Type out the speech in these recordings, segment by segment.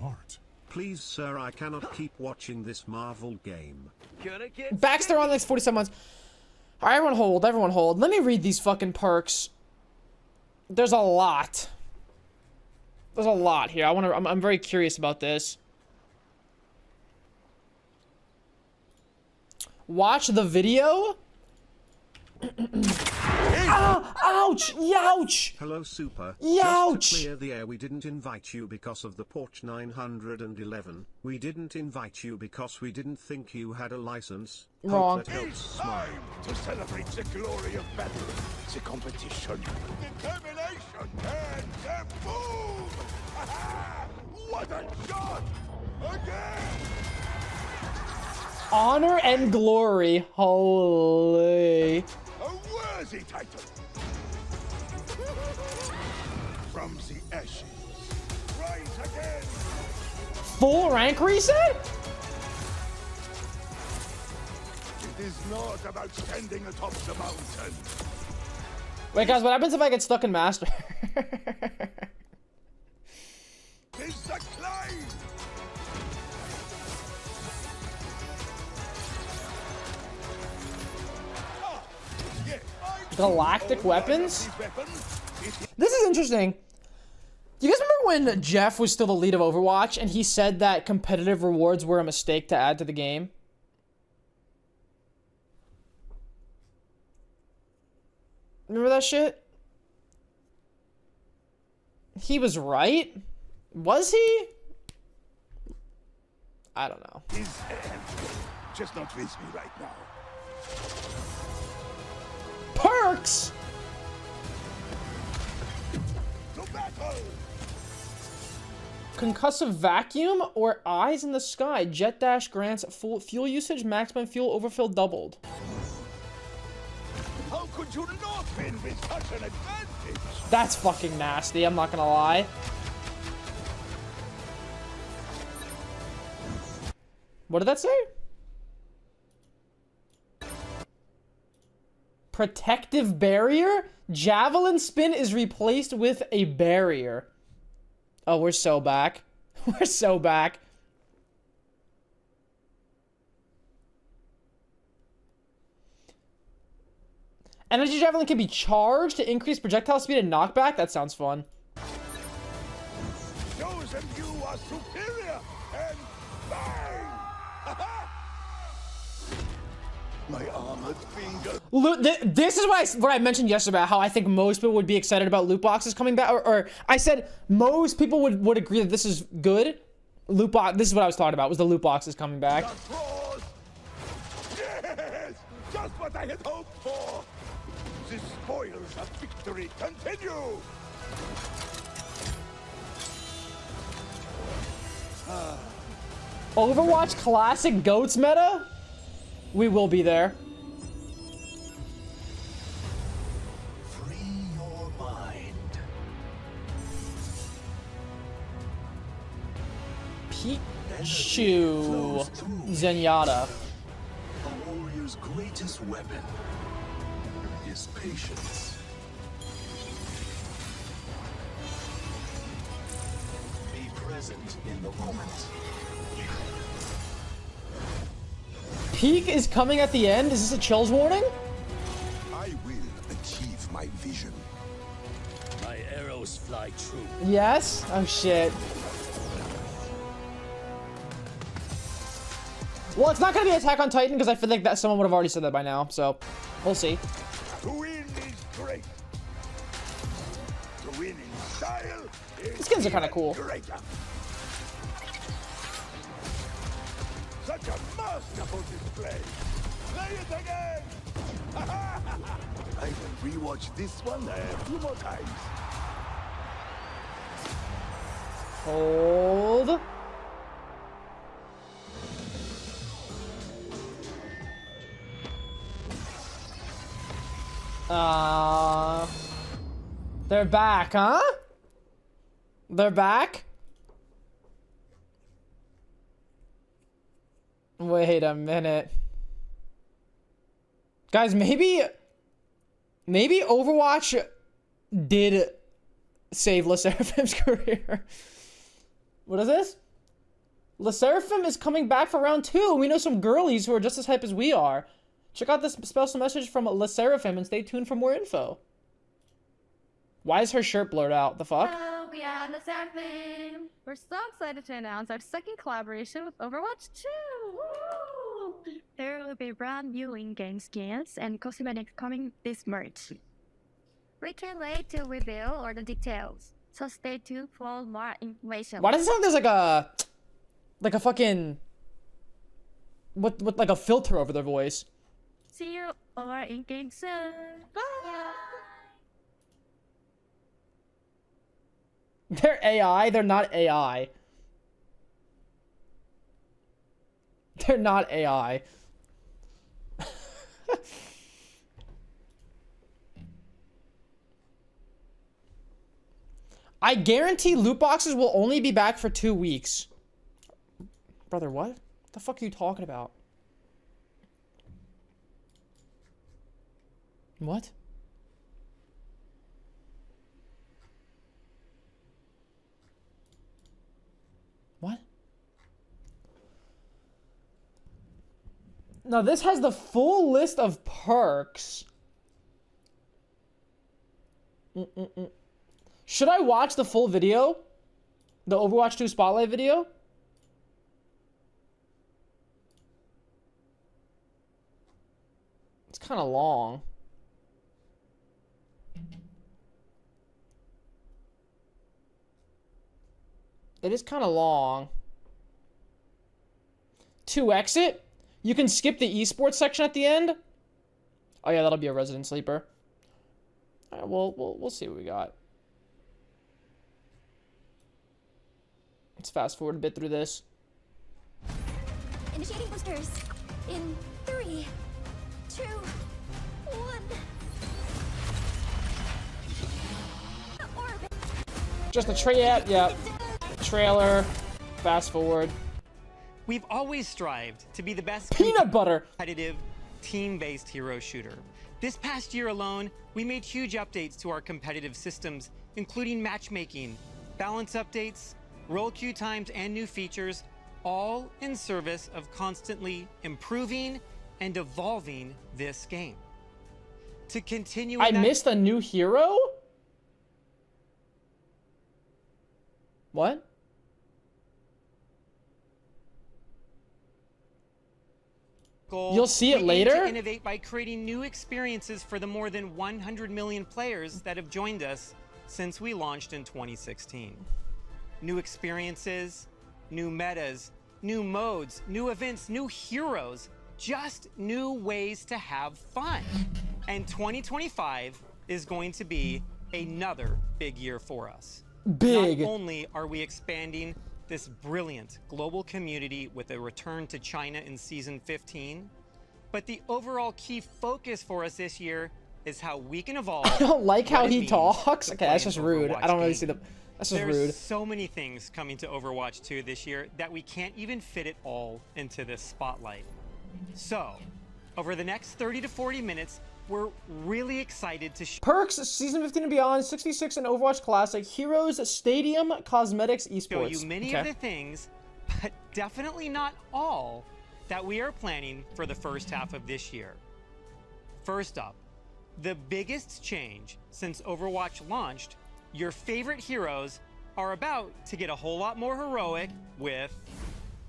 heart. Please, sir, I cannot keep watching this Marvel game. Baxter on the next 47 months. All right, everyone hold. Everyone hold. Let me read these fucking perks. There's a lot. There's a lot here. I'm very curious about this. Watch the video. Ah, ouch! Youch! Hello, Super. Youch! Just to clear the air, we didn't invite you because of the Porch 911. We didn't invite you because we didn't think you had a license. Wrong. Hope that helps. Smile. To celebrate the glory of battle, the competition, determination, and the move! What a shot! Again! Honor and glory. Holy. A worthy title. From the ashes, rise again. Full rank reset? It is not about standing atop the mountain. Wait, guys, what happens if I get stuck in Master? Tis the climb. Galactic weapons? This is interesting. Do you guys remember when Jeff was still the lead of Overwatch and he said that competitive rewards were a mistake to add to the game? Remember that shit? He was right? Was he? I don't know. His end. Just not with me right now. Perks! To battle! Concussive vacuum or eyes in the sky. Jet dash grants full fuel usage, maximum fuel overfill doubled. How could you not win with such an advantage? That's fucking nasty, I'm not gonna lie. What did that say? Protective barrier? Javelin spin is replaced with a barrier. Oh, we're so back. We're so back. Energy javelin can be charged to increase projectile speed and knockback. That sounds fun. Those of you are superior and bang! My armored finger. This is what I mentioned yesterday about how I think most people would be excited about loot boxes coming back. Or I said most people would agree that this is good. Loot box. This is what I was talking about. Was the loot boxes coming back? Yes, just what I had hoped for. The spoils of victory continue. Overwatch Classic Goats meta? We will be there. Free your mind. Pichu. Zenyatta. A warrior's greatest weapon is patience. Be present in the moment. Peak is coming at the end? Is this a chills warning? I will achieve my vision. My arrows fly true. Yes? Oh shit. Well, it's not gonna be Attack on Titan because I feel like that someone would have already said that by now, so we'll see. To win is great. To win in style is The skins are kind of cool. greater. Such a masterful display. Play it again. I will rewatch this one a few more times. Hold. They're back, huh? They're back? Wait a minute. Guys, maybe Overwatch did save LeSeraphim's career. What is this? Le Seraphim is coming back for round 2. We know some girlies who are just as hype as we are. Check out this special message from Le Seraphim and stay tuned for more info. Why is her shirt blurred out? The fuck? Oh, we are the Seraphim. We're so excited to announce our second collaboration with Overwatch 2. Woo! There will be brand new in-game skins and cosmetics coming this March. We can't wait to reveal all the details, so stay tuned for more information. Why does it sound like there's like a fucking with like a filter over their voice? See you all in-game soon. Bye! They're AI. They're not AI. They're not AI. I guarantee loot boxes will only be back for 2 weeks. Brother, what? The fuck are you talking about? What? What? Now this has the full list of perks. Should I watch the full video? The Overwatch 2 Spotlight video? It's kind of long. It is kind of long. To exit, you can skip the esports section at the end. Oh yeah, that'll be a resident sleeper. All right, we'll see what we got. Let's fast forward a bit through this. Initiating boosters in 3, 2, 1. Orbit. Just a trailer. Fast forward. We've always strived to be the best Peanut butter. competitive, team-based hero shooter. This past year alone, we made huge updates to our competitive systems, including matchmaking, balance updates, role queue times, and new features, all in service of constantly improving and evolving this game. To continue I missed a new hero? What? You'll see it we aim later? to innovate by creating new experiences for the more than 100 million players that have joined us since we launched in 2016. New experiences, new metas, new modes, new events, new heroes, just new ways to have fun. And 2025 is going to be another big year for us. Big. Not only are we expanding this brilliant global community with a return to China in Season 15, but the overall key focus for us this year is how we can evolve. I don't like how what it he means talks. to Okay, play that's an just rude. Overwatch I don't really game. see the... That's just There's rude. so many things coming to Overwatch 2 this year that we can't even fit it all into this spotlight. So, over the next 30 to 40 minutes, we're really excited to Perks, Season 15 and beyond, 66 and Overwatch Classic, Heroes, Stadium, Cosmetics, Esports. show you many of the things, but definitely not all, that we are planning for the first half of this year. First up, the biggest change since Overwatch launched, your favorite heroes are about to get a whole lot more heroic with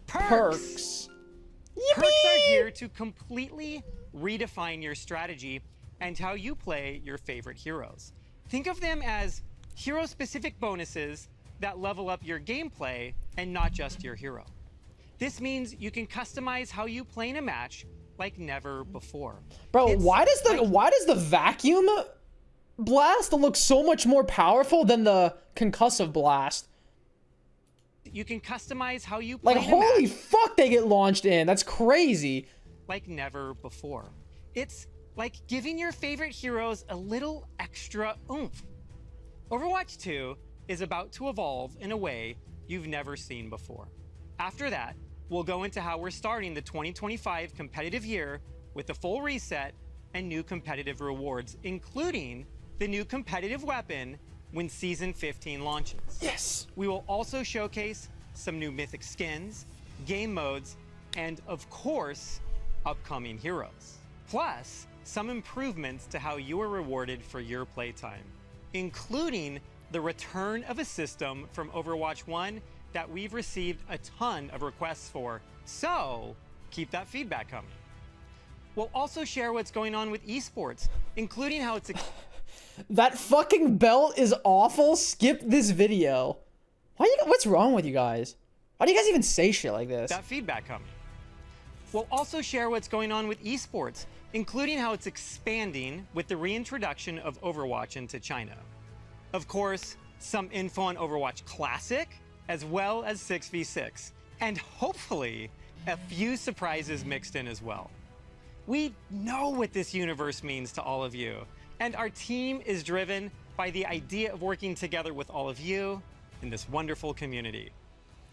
Perks. Perks are here to completely redefine your strategy and how you play your favorite heroes. Think of them as hero-specific bonuses that level up your gameplay and not just your hero. This means you can customize how you play in a match like never before. Bro, It's why does the vacuum blast look so much more powerful than the concussive blast? You can customize how you play Like, in a holy match fuck, they get launched in. That's crazy. like never before. It's like giving your favorite heroes a little extra oomph. Overwatch 2 is about to evolve in a way you've never seen before. After that, we'll go into how we're starting the 2025 competitive year with a full reset and new competitive rewards, including the new competitive weapon when Season 15 launches. Yes. We will also showcase some new mythic skins game modes, and of course, upcoming heroes. Plus, some improvements to how you are rewarded for your playtime, including the return of a system from Overwatch 1 that we've received a ton of requests for, so keep that feedback coming. We'll also share what's going on with esports, including how it's That fucking belt is awful. Skip this video. What's wrong with you guys? Why do you guys even say shit like this? that feedback coming. We'll also share what's going on with esports, including how it's expanding with the reintroduction of Overwatch into China. Of course, some info on Overwatch Classic, as well as 6v6, and hopefully a few surprises mixed in as well. We know what this universe means to all of you, and our team is driven by the idea of working together with all of you in this wonderful community.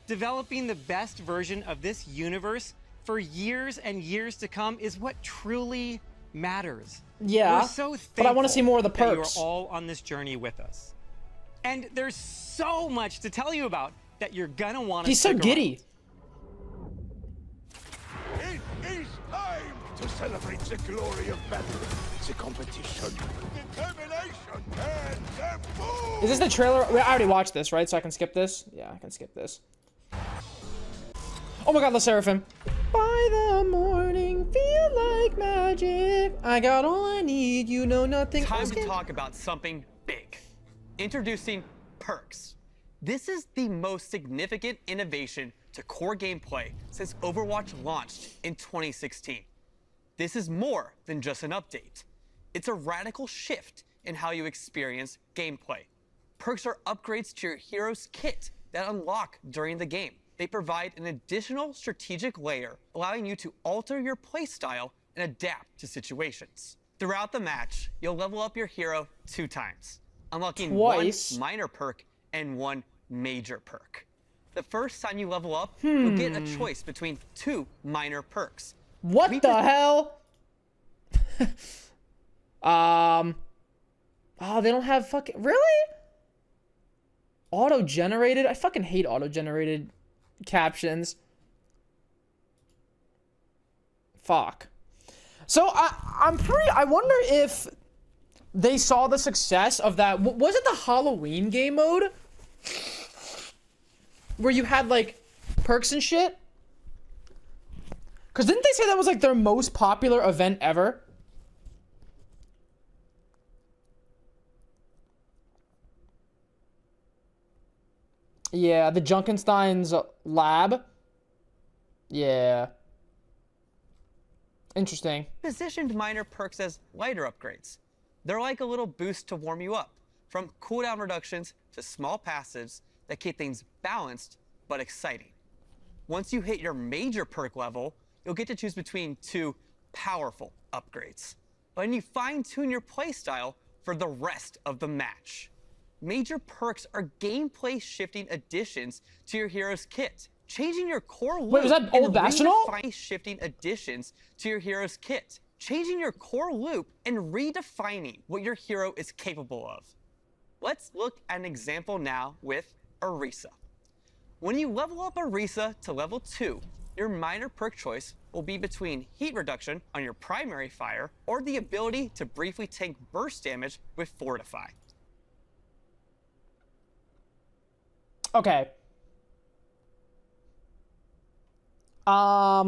Developing the best version of this universe for years and years to come is what truly matters. Yeah, We're so but I want to see more of the that you perks. are all on this journey with us. And there's so much to tell you about that you're gonna want to He's so giddy. It is time to celebrate the glory of battle, the competition, determination, and the boom! Is this the trailer? I already watched this, right? So I can skip this? Yeah, I can skip this. Oh my god, the Seraphim. By the morning, feel like magic. I got all I need, you know nothing Time else to can- talk about something big. Introducing Perks. This is the most significant innovation to core gameplay since Overwatch launched in 2016. This is more than just an update. It's a radical shift in how you experience gameplay. Perks are upgrades to your hero's kit that unlock during the game. They provide an additional strategic layer, allowing you to alter your playstyle and adapt to situations. Throughout the match, you'll level up your hero 2 times, unlocking Twice? 1 minor perk and 1 major perk. The first time you level up, you'll get a choice between 2 minor perks. What the hell? Oh, they don't have fucking... Really? Auto-generated? I fucking hate auto-generated captions. Fuck. So, I wonder if they saw the success of that... Was it the Halloween game mode? Where you had, like, perks and shit? Because didn't they say that was, like, their most popular event ever? Yeah, the Junkenstein's lab. Yeah. Interesting. Positioned minor perks as lighter upgrades. They're like a little boost to warm you up, from cooldown reductions to small passives that keep things balanced but exciting. Once you hit your major perk level, you'll get to choose between 2 powerful upgrades, letting you fine-tune your playstyle for the rest of the match. Major perks are gameplay shifting additions to your hero's kit, changing your core loop. Wait, was that old Bastionol? Shifting additions to your hero's kit, changing your core loop and redefining what your hero is capable of. Let's look at an example now with Orisa. When you level up Orisa to level 2, your minor perk choice will be between heat reduction on your primary fire or the ability to briefly tank burst damage with Fortify. Okay. I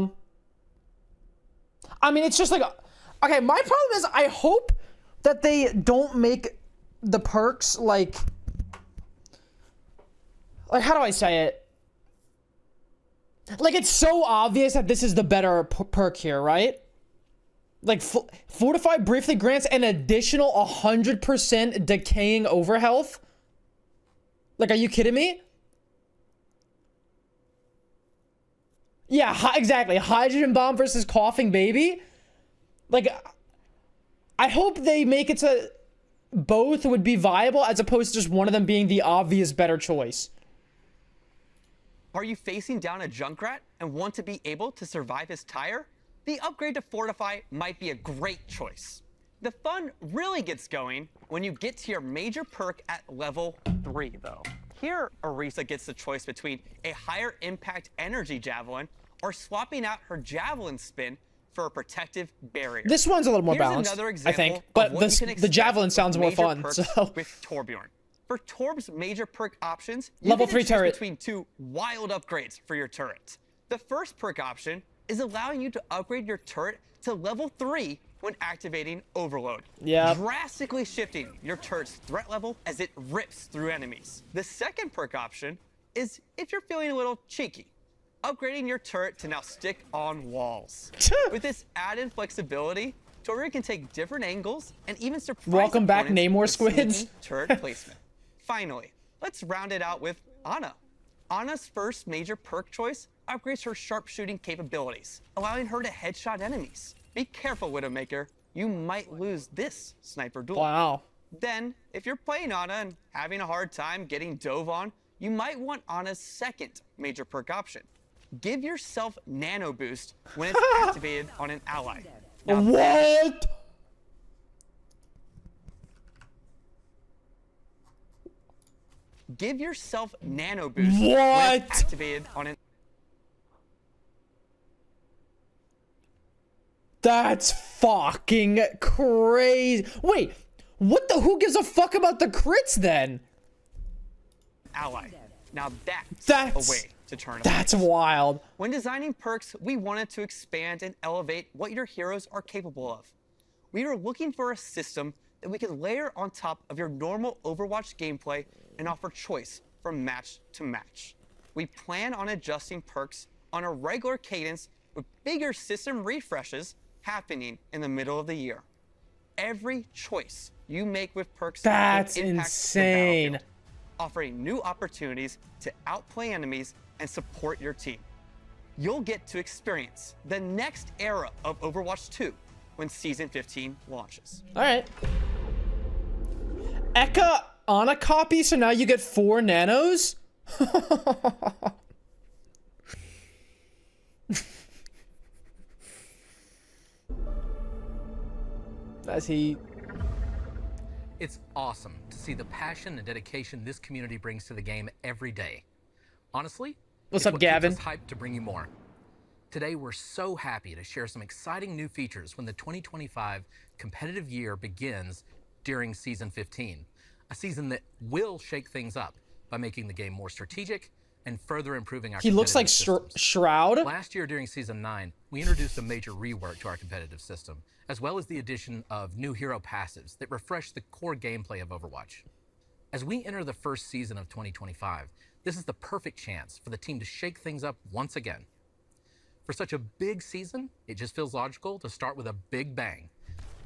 mean, it's just like... Okay, my problem is I hope that they don't make the perks like... Like, how do I say it? Like, it's so obvious that this is the better perk here, right? Like, Fortify briefly grants an additional 100% decaying overhealth? Like, are you kidding me? Yeah, exactly. Hydrogen bomb versus coughing baby. Like, I hope they make it so both would be viable as opposed to just one of them being the obvious better choice. Are you facing down a Junkrat and want to be able to survive his tire? The upgrade to Fortify might be a great choice. The fun really gets going when you get to your major perk at level 3, though. Here, Orisa gets the choice between a higher impact energy javelin or swapping out her javelin spin for a protective barrier. This one's a little more Here's balanced, another I example think. of But what you this, can the expect javelin with sounds more major fun. perks So with Torbjorn. For Torb's major perk options, you Level get to 3 choose turret. between two wild upgrades for your turret. The first perk option is allowing you to upgrade your turret to level 3 when activating Overload, Yep. drastically shifting your turret's threat level as it rips through enemies. The second perk option is if you're feeling a little cheeky, upgrading your turret to now stick on walls. With this added flexibility, Torbjorn can take different angles and even surprise Welcome back, opponents Namor with squids. sneaky turret placement. Finally, let's round it out with Ana. Ana's first major perk choice upgrades her sharpshooting capabilities, allowing her to headshot enemies. Be careful, Widowmaker. You might lose this sniper duel. wow. Then, if you're playing Ana and having a hard time getting dove on, you might want Ana's second major perk option. Give yourself Nano Boost when it's activated on an ally. Now What? give yourself Nano Boost when What? it's activated on an That's fucking crazy. Wait, what the? Who gives a fuck about the crits then? ally. Now that's That's- a way to turn it. That's wild. When designing perks, we wanted to expand and elevate what your heroes are capable of. We were looking for a system that we could layer on top of your normal Overwatch gameplay and offer choice from match to match. We plan on adjusting perks on a regular cadence with bigger system refreshes happening in the middle of the year. Every choice you make with perks will That's impact the insane. battlefield, offering new opportunities to outplay enemies and support your team. You'll get to experience the next era of Overwatch 2 when Season 15 launches. All right. Eka on a copy, so now you get 4 nanos? As he... It's awesome to see the passion and dedication this community brings to the game every day. Honestly, What's it's up, what Gavin? keeps us hyped to bring you more. Today, we're so happy to share some exciting new features when the 2025 competitive year begins during Season 15, a season that will shake things up by making the game more strategic and further improving our He looks like competitive systems. Shroud. Last year during Season 9, we introduced a major rework to our competitive system, as well as the addition of new hero passives that refresh the core gameplay of Overwatch. As we enter the first season of 2025, this is the perfect chance for the team to shake things up once again. For such a big season, it just feels logical to start with a big bang,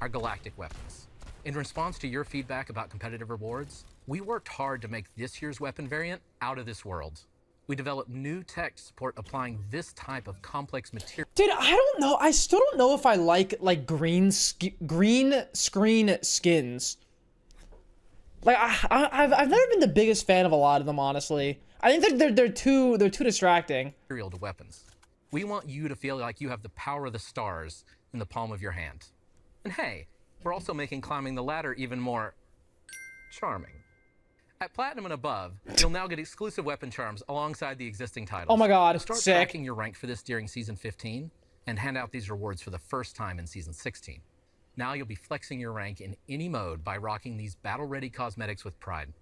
our Galactic weapons. In response to your feedback about competitive rewards, we worked hard to make this year's weapon variant out of this world. We developed new tech to support applying this type of complex material. Dude, I don't know. I still don't know if I like green screen skins. Like I've never been the biggest fan of a lot of them, honestly. I think they're too distracting. To weapons. We want you to feel like you have the power of the stars in the palm of your hand. And hey, we're also making climbing the ladder even more charming. At Platinum and above, you'll now get exclusive weapon charms alongside the existing titles. Oh my god, We'll start sick. tracking your rank for this during Season 15 and hand out these rewards for the first time in Season 16. Now you'll be flexing your rank in any mode by rocking these battle-ready cosmetics with pride.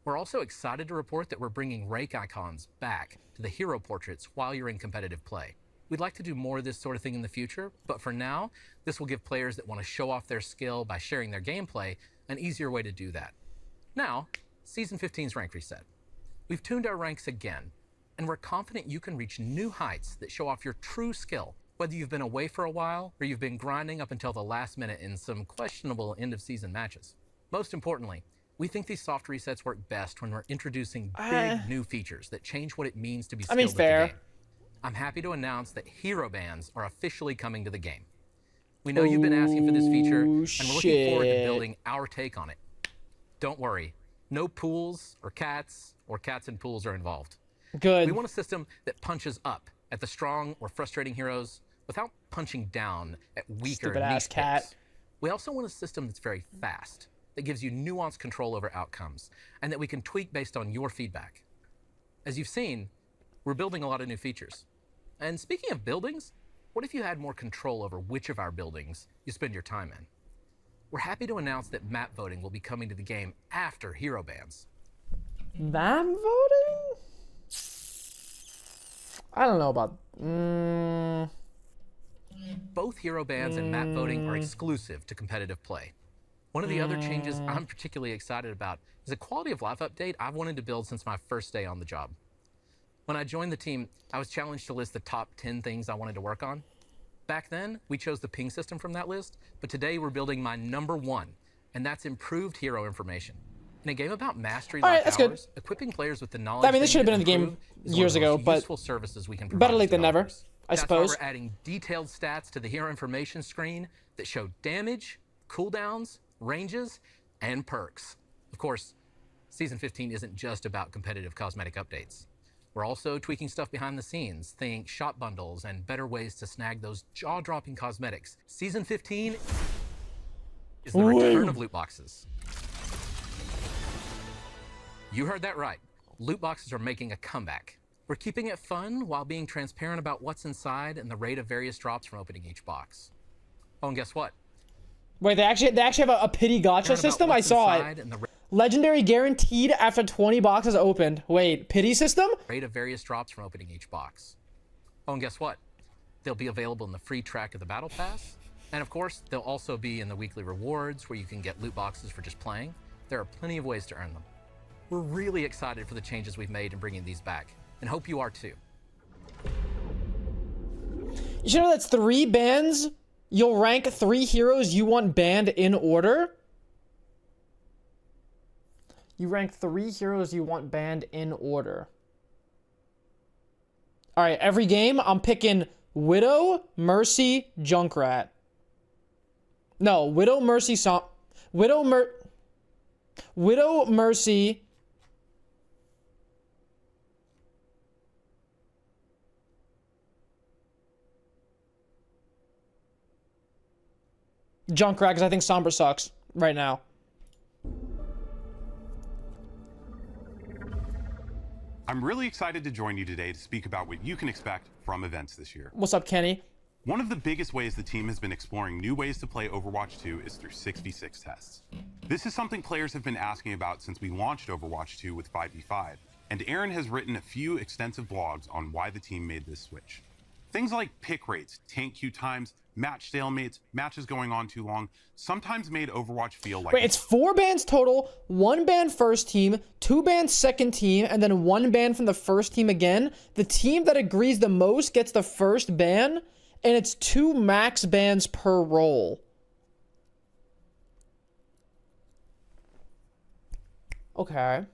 We're also excited to report that we're bringing rake icons back to the hero portraits while you're in competitive play. We'd like to do more of this sort of thing in the future, but for now, this will give players that want to show off their skill by sharing their gameplay an easier way to do that. Now, Season 15's rank reset. We've tuned our ranks again, and we're confident you can reach new heights that show off your true skill, whether you've been away for a while or you've been grinding up until the last minute in some questionable end-of-season matches. Most importantly, we think these soft resets work best when we're introducing big new features that change what it means to be skilled at fair. the game. I'm happy to announce that hero bans are officially coming to the game. We know you've been asking for this feature, and we're looking forward to shit. building our take on it. Don't worry, no pools or cats and pools are involved. Good. We want a system that punches up at the strong or frustrating heroes without punching down at weaker Stupid ass niche cat. picks. We also want a system that's very fast, that gives you nuanced control over outcomes, and that we can tweak based on your feedback. As you've seen, we're building a lot of new features. And speaking of buildings, what if you had more control over which of our buildings you spend your time in? We're happy to announce that map voting will be coming to the game after hero bans. Map voting? I don't know about... Both hero bans and map voting are exclusive to competitive play. One of the other changes I'm particularly excited about is a quality of life update I've wanted to build since my first day on the job. When I joined the team, I was challenged to list the top 10 things I wanted to work on. Back then, we chose the ping system from that list, but today we're building my #1, and that's improved hero information. In a game about mastery like ours, equipping players with the knowledge I mean, this should have been in the game years ago, but services we can provide better late than never, I suppose. That's why we're adding detailed stats to the hero information screen that show damage, cooldowns, ranges, and perks. Of course, Season 15 isn't just about competitive cosmetic updates. We're also tweaking stuff behind the scenes, think shop bundles and better ways to snag those jaw-dropping cosmetics. Season 15 is the return of loot boxes. You heard that right. Loot boxes are making a comeback. We're keeping it fun while being transparent about what's inside and the rate of various drops from opening each box. Oh, and guess what? Wait, they actually have a pity gacha system? I saw it. Legendary guaranteed after 20 boxes opened. Wait, pity system? Rate of various drops from opening each box. Oh, and guess what? They'll be available in the free track of the Battle Pass. And of course, they'll also be in the weekly rewards where you can get loot boxes for just playing. There are plenty of ways to earn them. We're really excited for the changes we've made in bringing these back, and hope you are too. You should know that's 3 bans. You'll rank 3 heroes you want banned in order. You rank 3 heroes you want banned in order. Alright, every game, I'm picking Widow, Mercy, Junkrat. No, Widow, Mercy, Widow, Mercy... Junkrat, because I think Sombra sucks right now. I'm really excited to join you today to speak about what you can expect from events this year. What's up, Kenny? One of the biggest ways the team has been exploring new ways to play Overwatch 2 is through 6v6 tests. This is something players have been asking about since we launched Overwatch 2 with 5v5, and Aaron has written a few extensive blogs on why the team made this switch. Things like pick rates, tank queue times, match stalemates, matches going on too long, sometimes made Overwatch feel like... Wait, it's 4 bans total, 1 ban first team, 2 bans second team, and then 1 ban from the first team again. The team that agrees the most gets the first ban, and it's 2 max bans per role. Okay.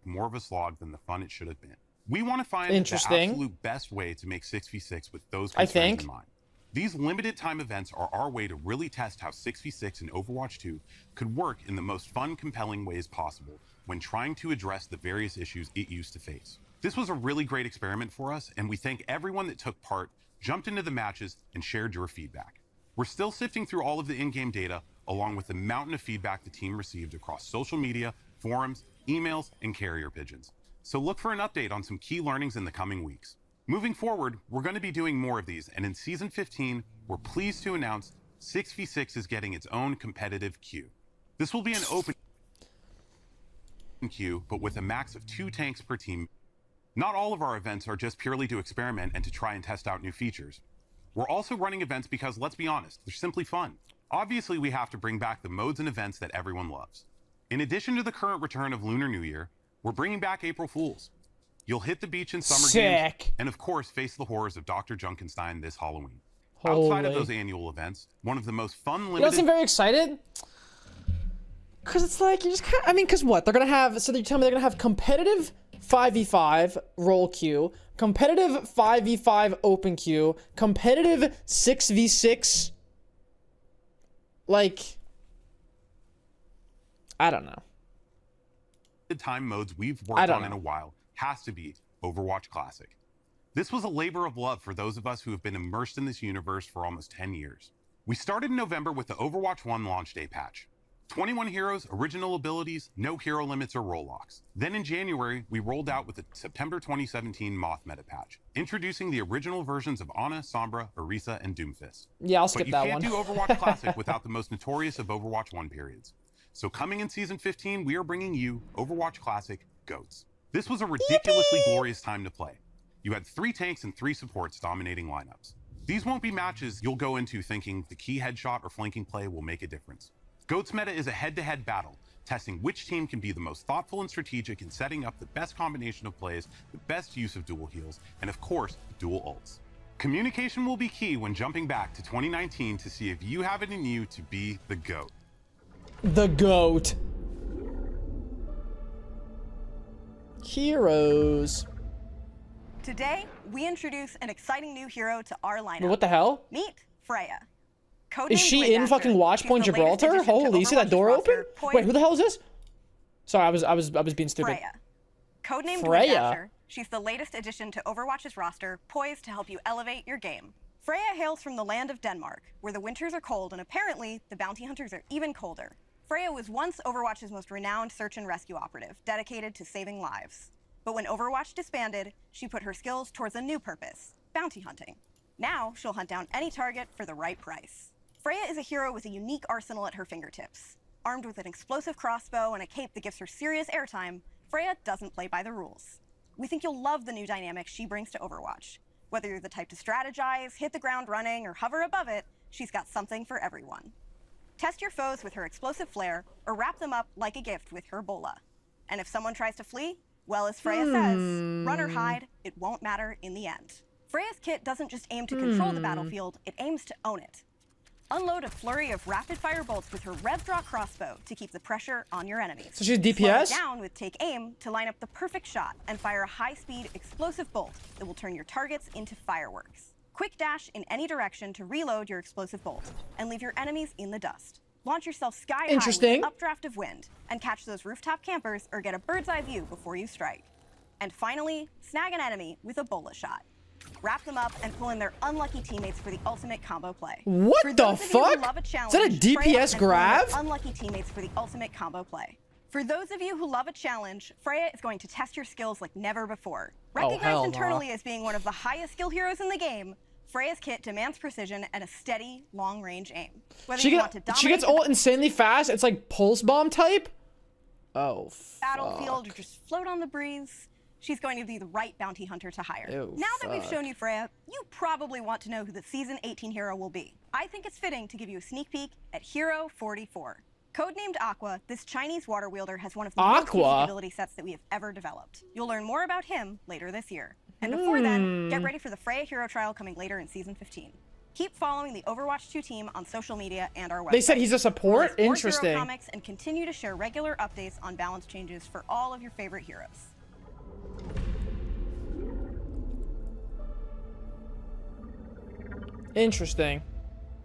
More of a slog than the fun it should have been. We want to find the absolute best way to make 6v6 with those concerns in mind. These limited time events are our way to really test how 6v6 in Overwatch 2 could work in the most fun, compelling ways possible when trying to address the various issues it used to face. This was a really great experiment for us, and we thank everyone that took part, jumped into the matches, and shared your feedback. We're still sifting through all of the in-game data, along with the mountain of feedback the team received across social media, forums, emails, and carrier pigeons. So look for an update on some key learnings in the coming weeks. Moving forward, we're going to be doing more of these, and in Season 15, we're pleased to announce 6v6 is getting its own competitive queue. This will be an open queue, but with a max of 2 tanks per team. Not all of our events are just purely to experiment and to try and test out new features. We're also running events because, let's be honest, they're simply fun. Obviously, we have to bring back the modes and events that everyone loves. In addition to the current return of Lunar New Year, we're bringing back April Fools. You'll hit the beach in summer games, and of course, face the horrors of Dr. Junkenstein this Halloween. Outside of those annual events, one of the most fun limited... You don't seem very excited? Because it's like, you just kind of... I mean, because what? They're going to have... So you tell me they're going to have competitive 5v5 roll queue, competitive 5v5 open queue, competitive 6v6... Like... I don't know. The time modes we've worked on in a while has to be Overwatch Classic. This was a labor of love for those of us who have been immersed in this universe for almost 10 years. We started in November with the Overwatch 1 launch day patch. 21 heroes, original abilities, no hero limits or role locks. Then in January, we rolled out with the September 2017 Moth meta patch, introducing the original versions of Ana, Sombra, Orisa, and Doomfist. Yeah, I'll skip that one. But you can't do Overwatch Classic without the most notorious of Overwatch 1 periods. So coming in Season 15, we are bringing you Overwatch Classic GOATs. This was a ridiculously glorious time to play. You had 3 tanks and 3 supports dominating lineups. These won't be matches you'll go into thinking the key headshot or flanking play will make a difference. GOATs meta is a head-to-head battle, testing which team can be the most thoughtful and strategic in setting up the best combination of plays, the best use of dual heals, and of course, dual ults. Communication will be key when jumping back to 2019 to see if you have it in you to be the GOAT. The GOAT. Heroes. Today, we introduce an exciting new hero to our lineup. What the hell? Meet Freya. Is she in fucking Watchpoint Gibraltar? Holy, you see that door open? Wait, who the hell is this? Sorry, I was being stupid. Freya. Codenamed Freya. She's the latest addition to Overwatch's roster, poised to help you elevate your game. Freya hails from the land of Denmark, where the winters are cold and apparently the bounty hunters are even colder. Freya was once Overwatch's most renowned search and rescue operative, dedicated to saving lives. But when Overwatch disbanded, she put her skills towards a new purpose, bounty hunting. Now she'll hunt down any target for the right price. Freya is a hero with a unique arsenal at her fingertips. Armed with an explosive crossbow and a cape that gives her serious airtime, Freya doesn't play by the rules. We think you'll love the new dynamic she brings to Overwatch. Whether you're the type to strategize, hit the ground running, or hover above it, she's got something for everyone. Test your foes with her explosive flare, or wrap them up like a gift with her bola. And if someone tries to flee, well, as Freya says, run or hide, it won't matter in the end. Freya's kit doesn't just aim to control the battlefield, it aims to own it. Unload a flurry of rapid-fire bolts with her rev draw crossbow to keep the pressure on your enemies. So she's DPS? Slow it down with take aim to line up the perfect shot and fire a high-speed explosive bolt that will turn your targets into fireworks. Quick dash in any direction to reload your explosive bolt and leave your enemies in the dust. Launch yourself sky high with an updraft of wind and catch those rooftop campers or get a bird's eye view before you strike. And finally, snag an enemy with a bola shot. Wrap them up and pull in their unlucky teammates for the ultimate combo play. What the fuck? Is that a DPS grab? Unlucky teammates for the ultimate combo play. For those of you who love a challenge, Freya is going to test your skills like never before. Recognized internally as being one of the highest skill heroes in the game, Freya's kit demands precision and a steady, long-range aim. Whether you want to dominate she gets ult insanely fast. It's like pulse bomb type. Oh, fuck. Battlefield or just float on the breeze. She's going to be the right bounty hunter to hire. Ew, now that we've shown you Freya, you probably want to know who the Season 18 hero will be. I think it's fitting to give you a sneak peek at Hero 44. Codenamed Aqua, this Chinese water wielder has one of the most unique ability sets that we have ever developed. You'll learn more about him later this year. And before then, get ready for the Freya hero trial coming later in Season 15. Keep following the Overwatch 2 team on social media and our website. They said he's a support? Interesting. Hero comics and continue to share regular updates on balance changes for all of your favorite heroes. Interesting.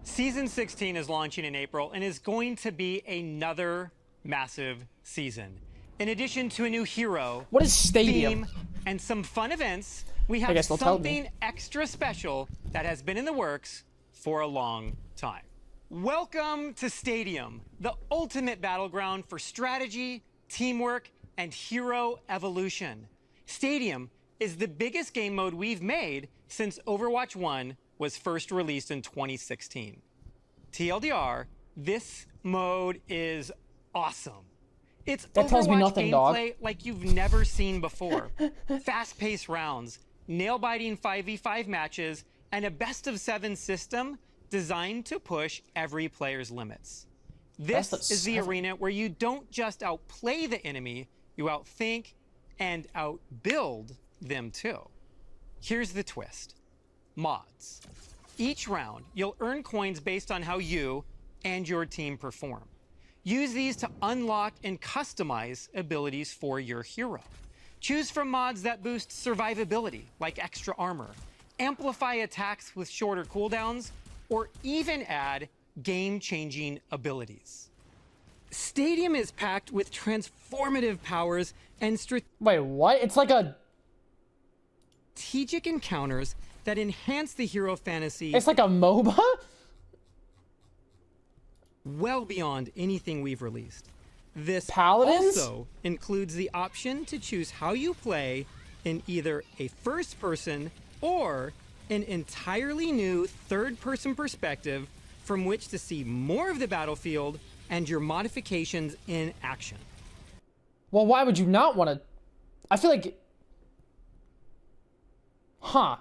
Season 16 is launching in April and is going to be another massive season. In addition to a new hero, what is Stadium? Theme, and some fun events, we have something extra special that has been in the works for a long time. Welcome to Stadium, the ultimate battleground for strategy, teamwork, and hero evolution. Stadium is the biggest game mode we've made since Overwatch 1 was first released in 2016. TLDR, this mode is awesome. It's that tells me nothing, gameplay dog. like you've never seen before. Fast-paced rounds, nail-biting 5v5 matches, and a best-of-7 system designed to push every player's limits. This is the arena where you don't just outplay the enemy, you outthink and outbuild them too. Here's the twist. Mods. Each round, you'll earn coins based on how you and your team perform. Use these to unlock and customize abilities for your hero. Choose from mods that boost survivability, like extra armor, amplify attacks with shorter cooldowns, or even add game-changing abilities. Stadium is packed with transformative powers and Wait, what? It's like a strategic encounters that enhance the hero fantasy. It's like a MOBA? well beyond anything we've released. This Paladins? also includes the option to choose how you play in either a first-person or an entirely new third-person perspective from which to see more of the battlefield and your modifications in action. Well, why would you not want to? I feel like... Huh.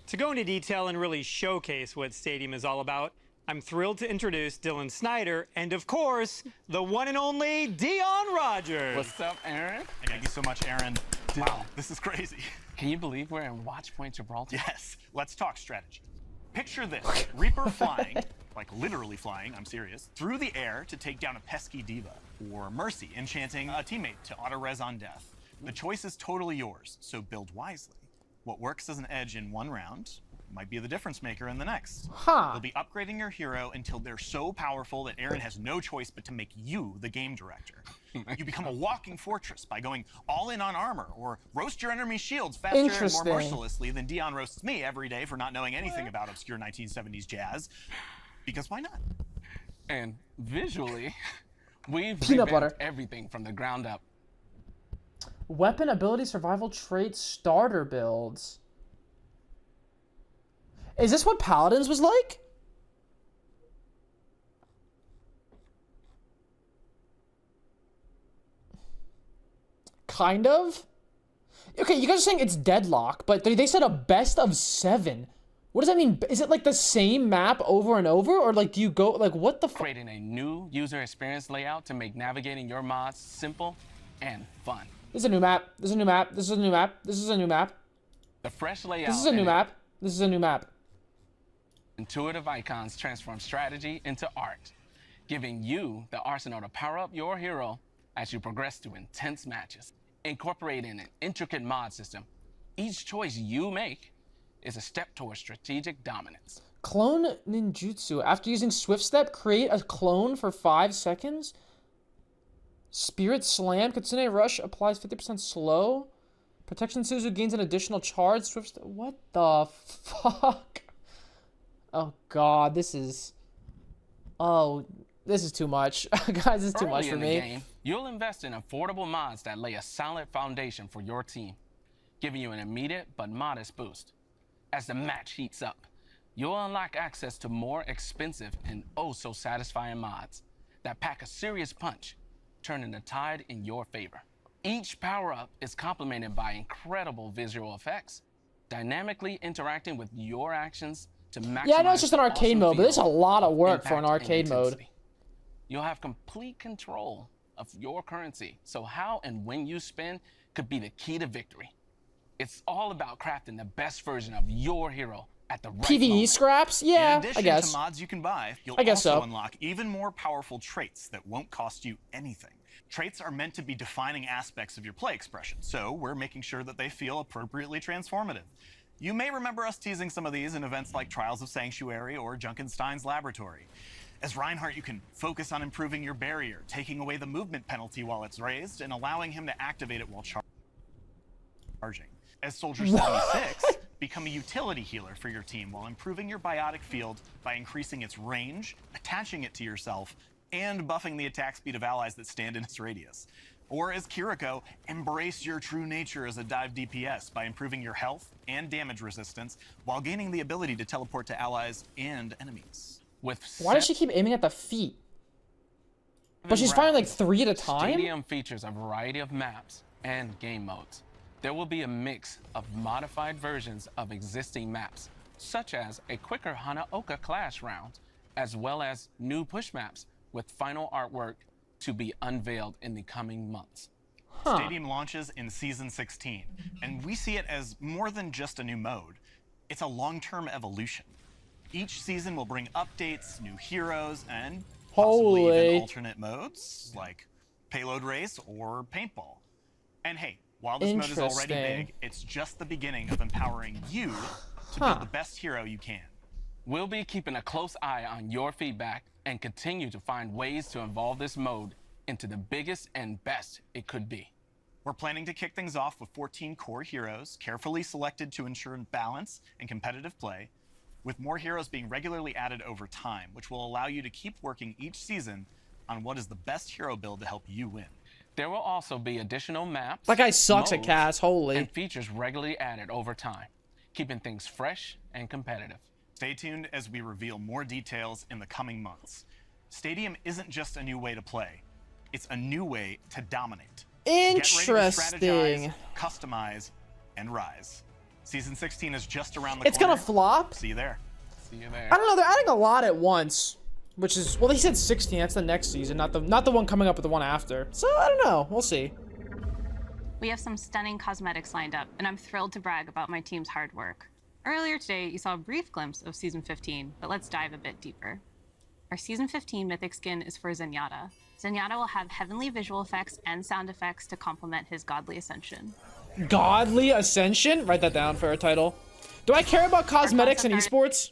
To go into detail and really showcase what Stadium is all about, I'm thrilled to introduce Dylan Snyder and, of course, the one and only Dion Rogers. What's up, Aaron? Thank you so much, Aaron. Wow, this is crazy. Can you believe we're in Watch Point Gibraltar? Yes, let's talk strategy. Picture this, Reaper flying, like literally flying, I'm serious, through the air to take down a pesky diva, or Mercy enchanting a teammate to auto-res on death. The choice is totally yours, so build wisely. What works as an edge in one round might be the difference maker in the next. You'll be upgrading your hero until they're so powerful that Aaron has no choice but to make you the game director. You become a walking fortress by going all in on armor, or roast your enemy shields faster and more mercilessly than Dion roasts me every day for not knowing anything about obscure 1970s jazz. Because why not? And visually, we've Peanut butter. revamped everything from the ground up. Weapon, ability, survival, trait, starter builds. Is this what Paladins was like? Kind of? Okay, you guys are saying it's deadlock, but they said a best of 7. What does that mean? Is it like the same map over and over? Or like do you go, like what the fuck? Creating a new user experience layout to make navigating your mods simple and fun. This is a new map. This is a new map. This is a new map. This is a new map. The fresh layout. This is a new map. This is a new map. Intuitive icons transform strategy into art, giving you the arsenal to power up your hero as you progress through intense matches. Incorporating an intricate mod system, each choice you make is a step towards strategic dominance. Clone ninjutsu. After using Swift Step, create a clone for 5 seconds. Spirit Slam. Kitsune Rush applies 50% slow. Protection Suzu gains an additional charge. Swift Step. What the fuck? Oh god, this is... Oh, this is too much. Guys, this is too much for me. Game, you'll invest in affordable mods that lay a solid foundation for your team, giving you an immediate but modest boost. As the match heats up, you'll unlock access to more expensive and oh-so-satisfying mods that pack a serious punch, turning the tide in your favor. Each power-up is complemented by incredible visual effects, dynamically interacting with your actions to maximize. Yeah, I know it's just an arcade mode, but there's a lot of work for an arcade mode. You'll have complete control of your currency, so how and when you spend could be the key to victory. It's all about crafting the best version of your hero at the right PvE moment. Scraps? Yeah, In I guess. addition to mods you can buy, you'll I guess also so. unlock even more powerful traits that won't cost you anything. Traits are meant to be defining aspects of your play expression, so we're making sure that they feel appropriately transformative. You may remember us teasing some of these in events like Trials of Sanctuary or Junkenstein's Laboratory. As Reinhardt, you can focus on improving your barrier, taking away the movement penalty while it's raised, and allowing him to activate it while charging. As Soldier 76, become a utility healer for your team while improving your biotic field by increasing its range, attaching it to yourself, and buffing the attack speed of allies that stand in its radius. Or as Kiriko, embrace your true nature as a dive DPS by improving your health and damage resistance while gaining the ability to teleport to allies and enemies. Why does she keep aiming at the feet? But she's firing like 3 at a time? Stadium features a variety of maps and game modes. There will be a mix of modified versions of existing maps, such as a quicker Hanaoka clash round, as well as new push maps with final artwork to be unveiled in the coming months. Stadium launches in Season 16, and we see it as more than just a new mode. It's a long-term evolution. Each season will bring updates, new heroes, and possibly even alternate modes, like Payload Race or Paintball. And hey, while this mode is already big, it's just the beginning of empowering you to build the best hero you can. We'll be keeping a close eye on your feedback and continue to find ways to evolve this mode into the biggest and best it could be. We're planning to kick things off with 14 core heroes, carefully selected to ensure balance and competitive play. with more heroes being regularly added over time, which will allow you to keep working each season on what is the best hero build to help you win. There will also be additional maps. That guy sucks at cast, holy. And features regularly added over time, keeping things fresh and competitive. Stay tuned as we reveal more details in the coming months. Stadium isn't just a new way to play, it's a new way to dominate. Interesting. Get ready to strategize, customize, and rise. Season 16 is just around the corner. It's gonna flop. See you there. See you there. I don't know, they're adding a lot at once. Which is, well, he said 16, that's the next season, not the one coming up with the one after. So, I don't know, we'll see. We have some stunning cosmetics lined up, and I'm thrilled to brag about my team's hard work. Earlier today, you saw a brief glimpse of Season 15, but let's dive a bit deeper. Our Season 15 Mythic skin is for Zenyatta. Zenyatta will have heavenly visual effects and sound effects to complement his godly ascension. Godly Ascension? Write that down for a title. Do I care about cosmetics and esports?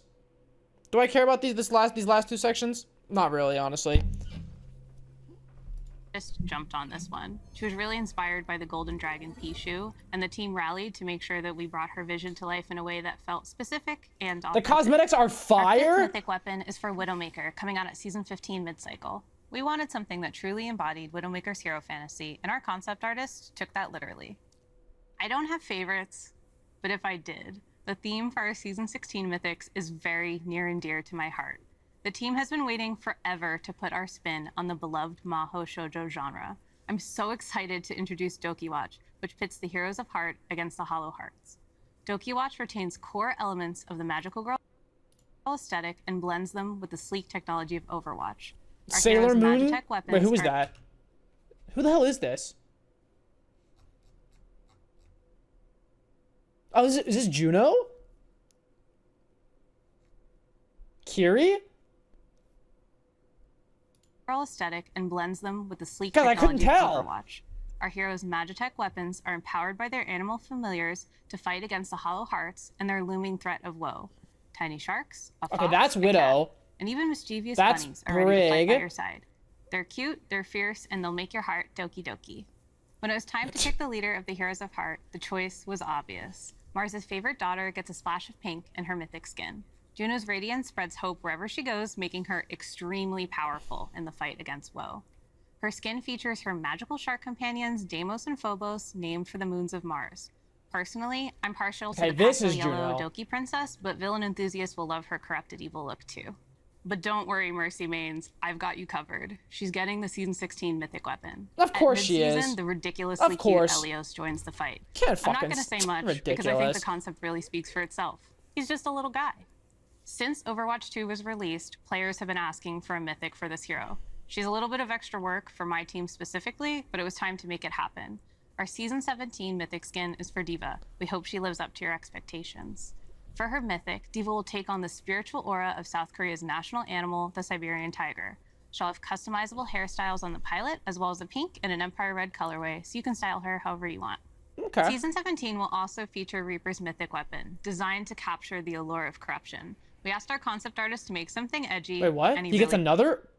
Do I care about these last two sections? Not really, honestly. Just jumped on this one. She was really inspired by the Golden Dragon Pichu, and the team rallied to make sure that we brought her vision to life in a way that felt specific and authentic. The cosmetics are fire? Our fifth mythic weapon is for Widowmaker, coming out at Season 15 mid-cycle. We wanted something that truly embodied Widowmaker's hero fantasy, and our concept artist took that literally. I don't have favorites, but if I did, the theme for our Season 16 Mythics is very near and dear to my heart. The team has been waiting forever to put our spin on the beloved Maho Shoujo genre. I'm so excited to introduce Doki Watch, which pits the Heroes of Heart against the Hollow Hearts. Doki Watch retains core elements of the Magical Girl aesthetic and blends them with the sleek technology of Overwatch. Our Sailor Moon? Magitech weapons Wait, who is that? Who the hell is this? Oh, is this Juno? Kiri? Aesthetic and blends them with the sleek God, I couldn't technology tell. of Overwatch. Our heroes' Magitech weapons are empowered by their animal familiars to fight against the Hollow Hearts and their looming threat of woe. Tiny sharks, a Okay, fox, that's a Widow. cat, and even mischievous That's bunnies are ready to fight by Brig. your side. They're cute, they're fierce, and they'll make your heart doki doki. When it was time to pick the leader of the Heroes of Heart, the choice was obvious. Mars's favorite daughter gets a splash of pink in her mythic skin. Juno's radiance spreads hope wherever she goes, making her extremely powerful in the fight against woe. Her skin features her magical shark companions, Deimos and Phobos, named for the moons of Mars. Personally, I'm partial to the pastel yellow Doki princess, but villain enthusiasts will love her corrupted evil look too. But don't worry, Mercy Mains, I've got you covered. She's getting the Season 16 mythic weapon. Of course she is. The ridiculously cute Elios joins the fight. Can't I'm not fucking going to say much because I think the concept really speaks for itself. He's just a little guy. Since Overwatch 2 was released, players have been asking for a mythic for this hero. She's a little bit of extra work for my team specifically, but it was time to make it happen. Our Season 17 mythic skin is for Diva. We hope she lives up to your expectations. For her mythic, Diva will take on the spiritual aura of South Korea's national animal, the Siberian tiger. She'll have customizable hairstyles on the pilot, as well as a pink and an Empire Red colorway, so you can style her however you want. Okay. Season 17 will also feature Reaper's mythic weapon, designed to capture the allure of corruption. We asked our concept artist to make something edgy. Wait, what? And He gets really another?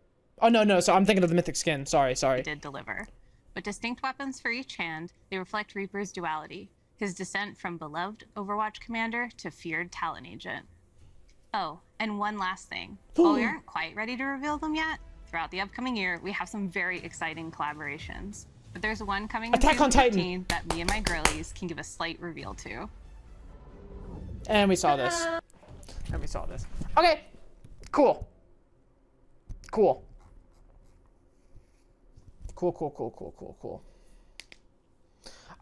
Oh, no, so I'm thinking of the mythic skin. Sorry. did deliver. With distinct weapons for each hand, they reflect Reaper's duality, his descent from beloved Overwatch commander to feared Talon agent. Oh, and one last thing. While we aren't quite ready to reveal them yet, throughout the upcoming year, we have some very exciting collaborations. But there's one coming in Attack on Season Titan 15 that me and my girlies can give a slight reveal to. And we saw this. Okay. Cool.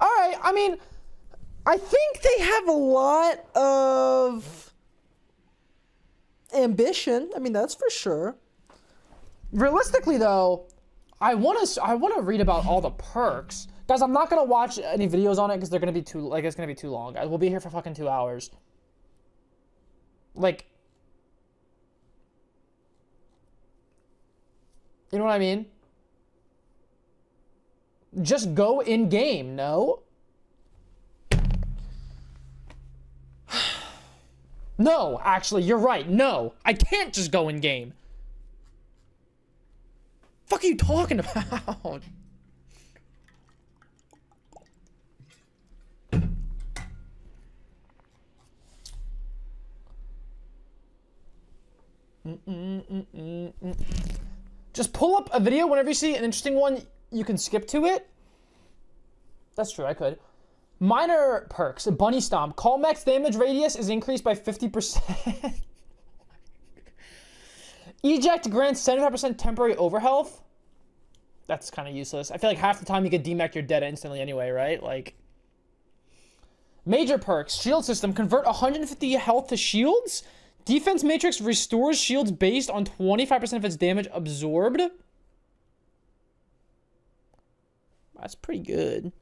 Alright, I mean, I think they have a lot of ambition. I mean, that's for sure. Realistically, though, I want to read about all the perks. Guys, I'm not going to watch any videos on it because they're going to be it's going to be too long. Guys, we'll be here for fucking 2 hours. Like, you know what I mean? Just go in game, no? No, actually, you're right. No, I can't just go in game. Fuck are you talking about? Just pull up a video whenever you see an interesting one. You can skip to it. That's true, I could. Minor perks. Bunny Stomp. Call max damage radius is increased by 50%. Eject grants 75% temporary overhealth. That's kind of useless. I feel like half the time you get demech, you're dead instantly anyway, right? Like, major perks. Shield system. Convert 150 health to shields. Defense matrix restores shields based on 25% of its damage absorbed. That's pretty good.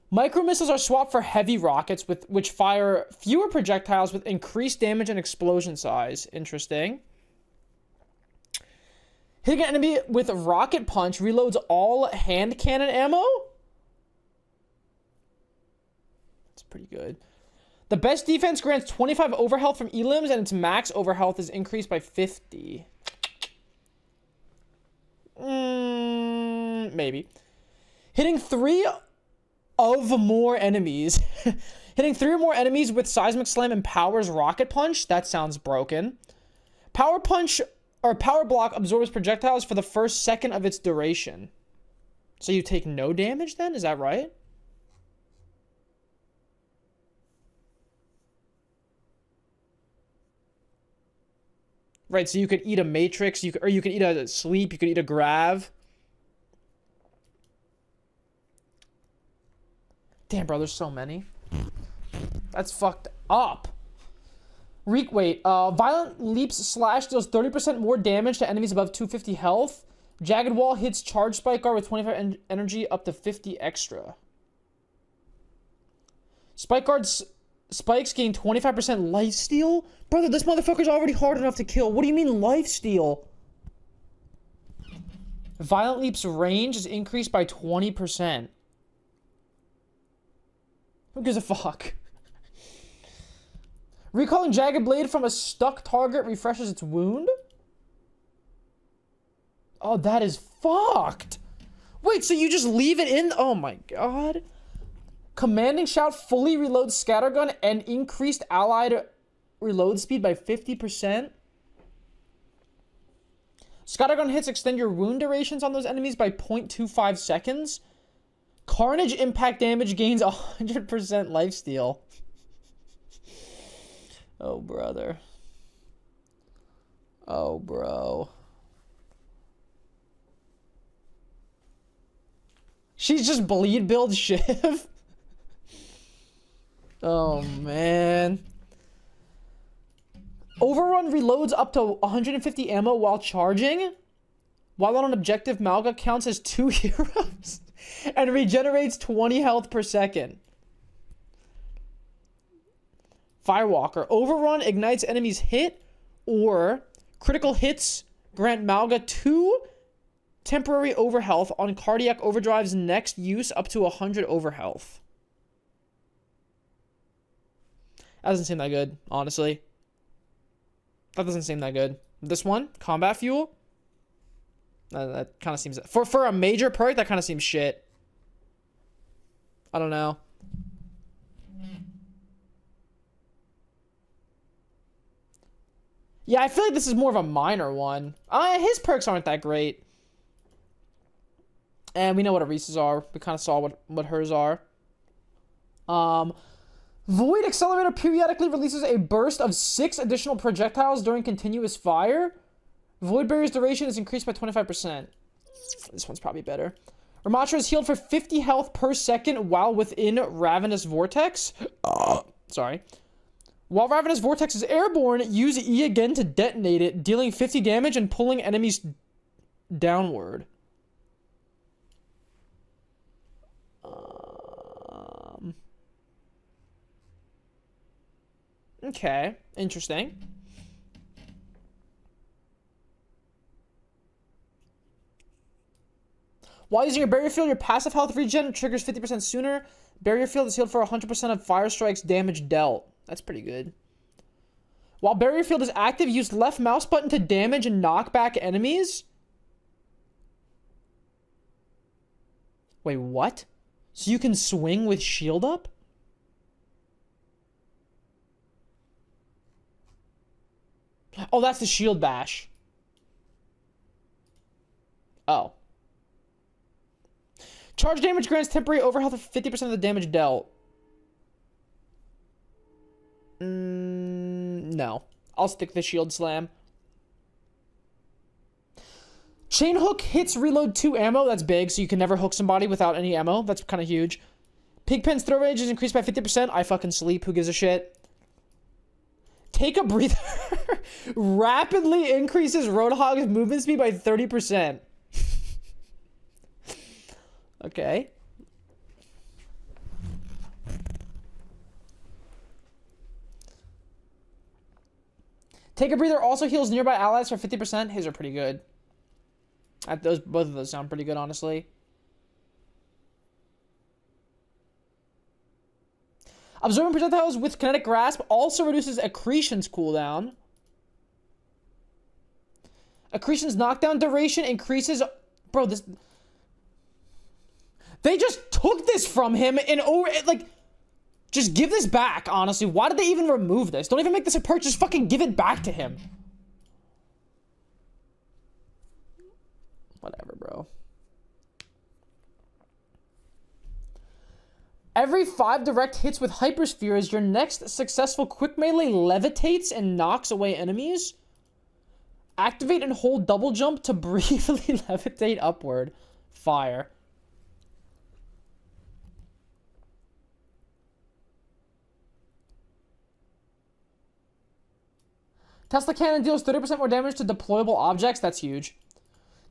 Micro missiles are swapped for heavy rockets, which fire fewer projectiles with increased damage and explosion size. Interesting. Hitting an enemy with rocket punch reloads all hand cannon ammo. That's pretty good. The best defense grants 25 overhealth from elims, and its max overhealth is increased by 50. Maybe. Hitting 3 of more enemies. Hitting 3 or more enemies with Seismic Slam empowers Rocket Punch. That sounds broken. Power Punch or Power Block absorbs projectiles for the first second of its duration. So you take no damage then? Is that right? Right, so you could eat a Matrix, or you could eat a Sleep, you could eat a Grav. Damn, bro, there's so many. That's fucked up. Violent Leaps Slash deals 30% more damage to enemies above 250 health. Jagged Wall hits Charge Spike Guard with 25 energy up to 50 extra. Spike Guard's spikes gain 25% lifesteal? Brother, this motherfucker's already hard enough to kill. What do you mean lifesteal? Violent Leap's range is increased by 20%. Who gives a fuck? Recalling Jagged Blade from a stuck target refreshes its wound? Oh, that is fucked. Wait, so you just leave it in? Oh my god. Commanding Shout fully reloads Scattergun and increased allied reload speed by 50%. Scattergun hits extend your wound durations on those enemies by 0.25 seconds. Carnage impact damage gains 100% lifesteal. Oh, brother. Oh, bro. She's just bleed build Shiv. Oh, man. Overrun reloads up to 150 ammo while charging. While on an objective, Malga counts as 2 heroes and regenerates 20 health per second. Firewalker. Overrun ignites enemies hit or critical hits grant Malga 2 temporary overhealth on Cardiac Overdrive's next use up to 100 overhealth. That doesn't seem that good, honestly. That doesn't seem that good. This one, Combat Fuel. That kind of seems... For a major perk, that kind of seems shit. I don't know. Yeah, I feel like this is more of a minor one. His perks aren't that great. And we know what Arisa's are. We kind of saw what hers are. Void Accelerator periodically releases a burst of 6 additional projectiles during continuous fire. Void Barrier's duration is increased by 25%. This one's probably better. Ramatra is healed for 50 health per second while within Ravenous Vortex. Sorry. While Ravenous Vortex is airborne, use E again to detonate it, dealing 50 damage and pulling enemies downward. Okay, interesting. While using your barrier field, your passive health regen triggers 50% sooner. Barrier field is healed for 100% of fire strikes damage dealt. That's pretty good. While barrier field is active, use left mouse button to damage and knock back enemies. Wait, what? So you can swing with shield up? Oh, that's the shield bash. Oh. Charge damage grants temporary overhealth of 50% of the damage dealt. No. I'll stick to the shield slam. Chain hook hits reload 2 ammo. That's big, so you can never hook somebody without any ammo. That's kind of huge. Pigpen's throw range is increased by 50%. I fucking sleep. Who gives a shit? Take a breather. Rapidly increases Roadhog's movement speed by 30%. Okay. Take a breather also heals nearby allies for 50%. His are pretty good. Both of those sound pretty good, honestly. Absorbing projectiles with kinetic grasp also reduces accretion's cooldown. Accretion's knockdown duration increases. Bro, this. They just took this from him and like. Just give this back, honestly. Why did they even remove this? Don't even make this a perk. Just fucking give it back to him. Whatever, bro. Every 5 direct hits with hyperspheres, your next successful quick melee levitates and knocks away enemies. Activate and hold double jump to briefly levitate upward. Fire. Tesla cannon deals 30% more damage to deployable objects. That's huge.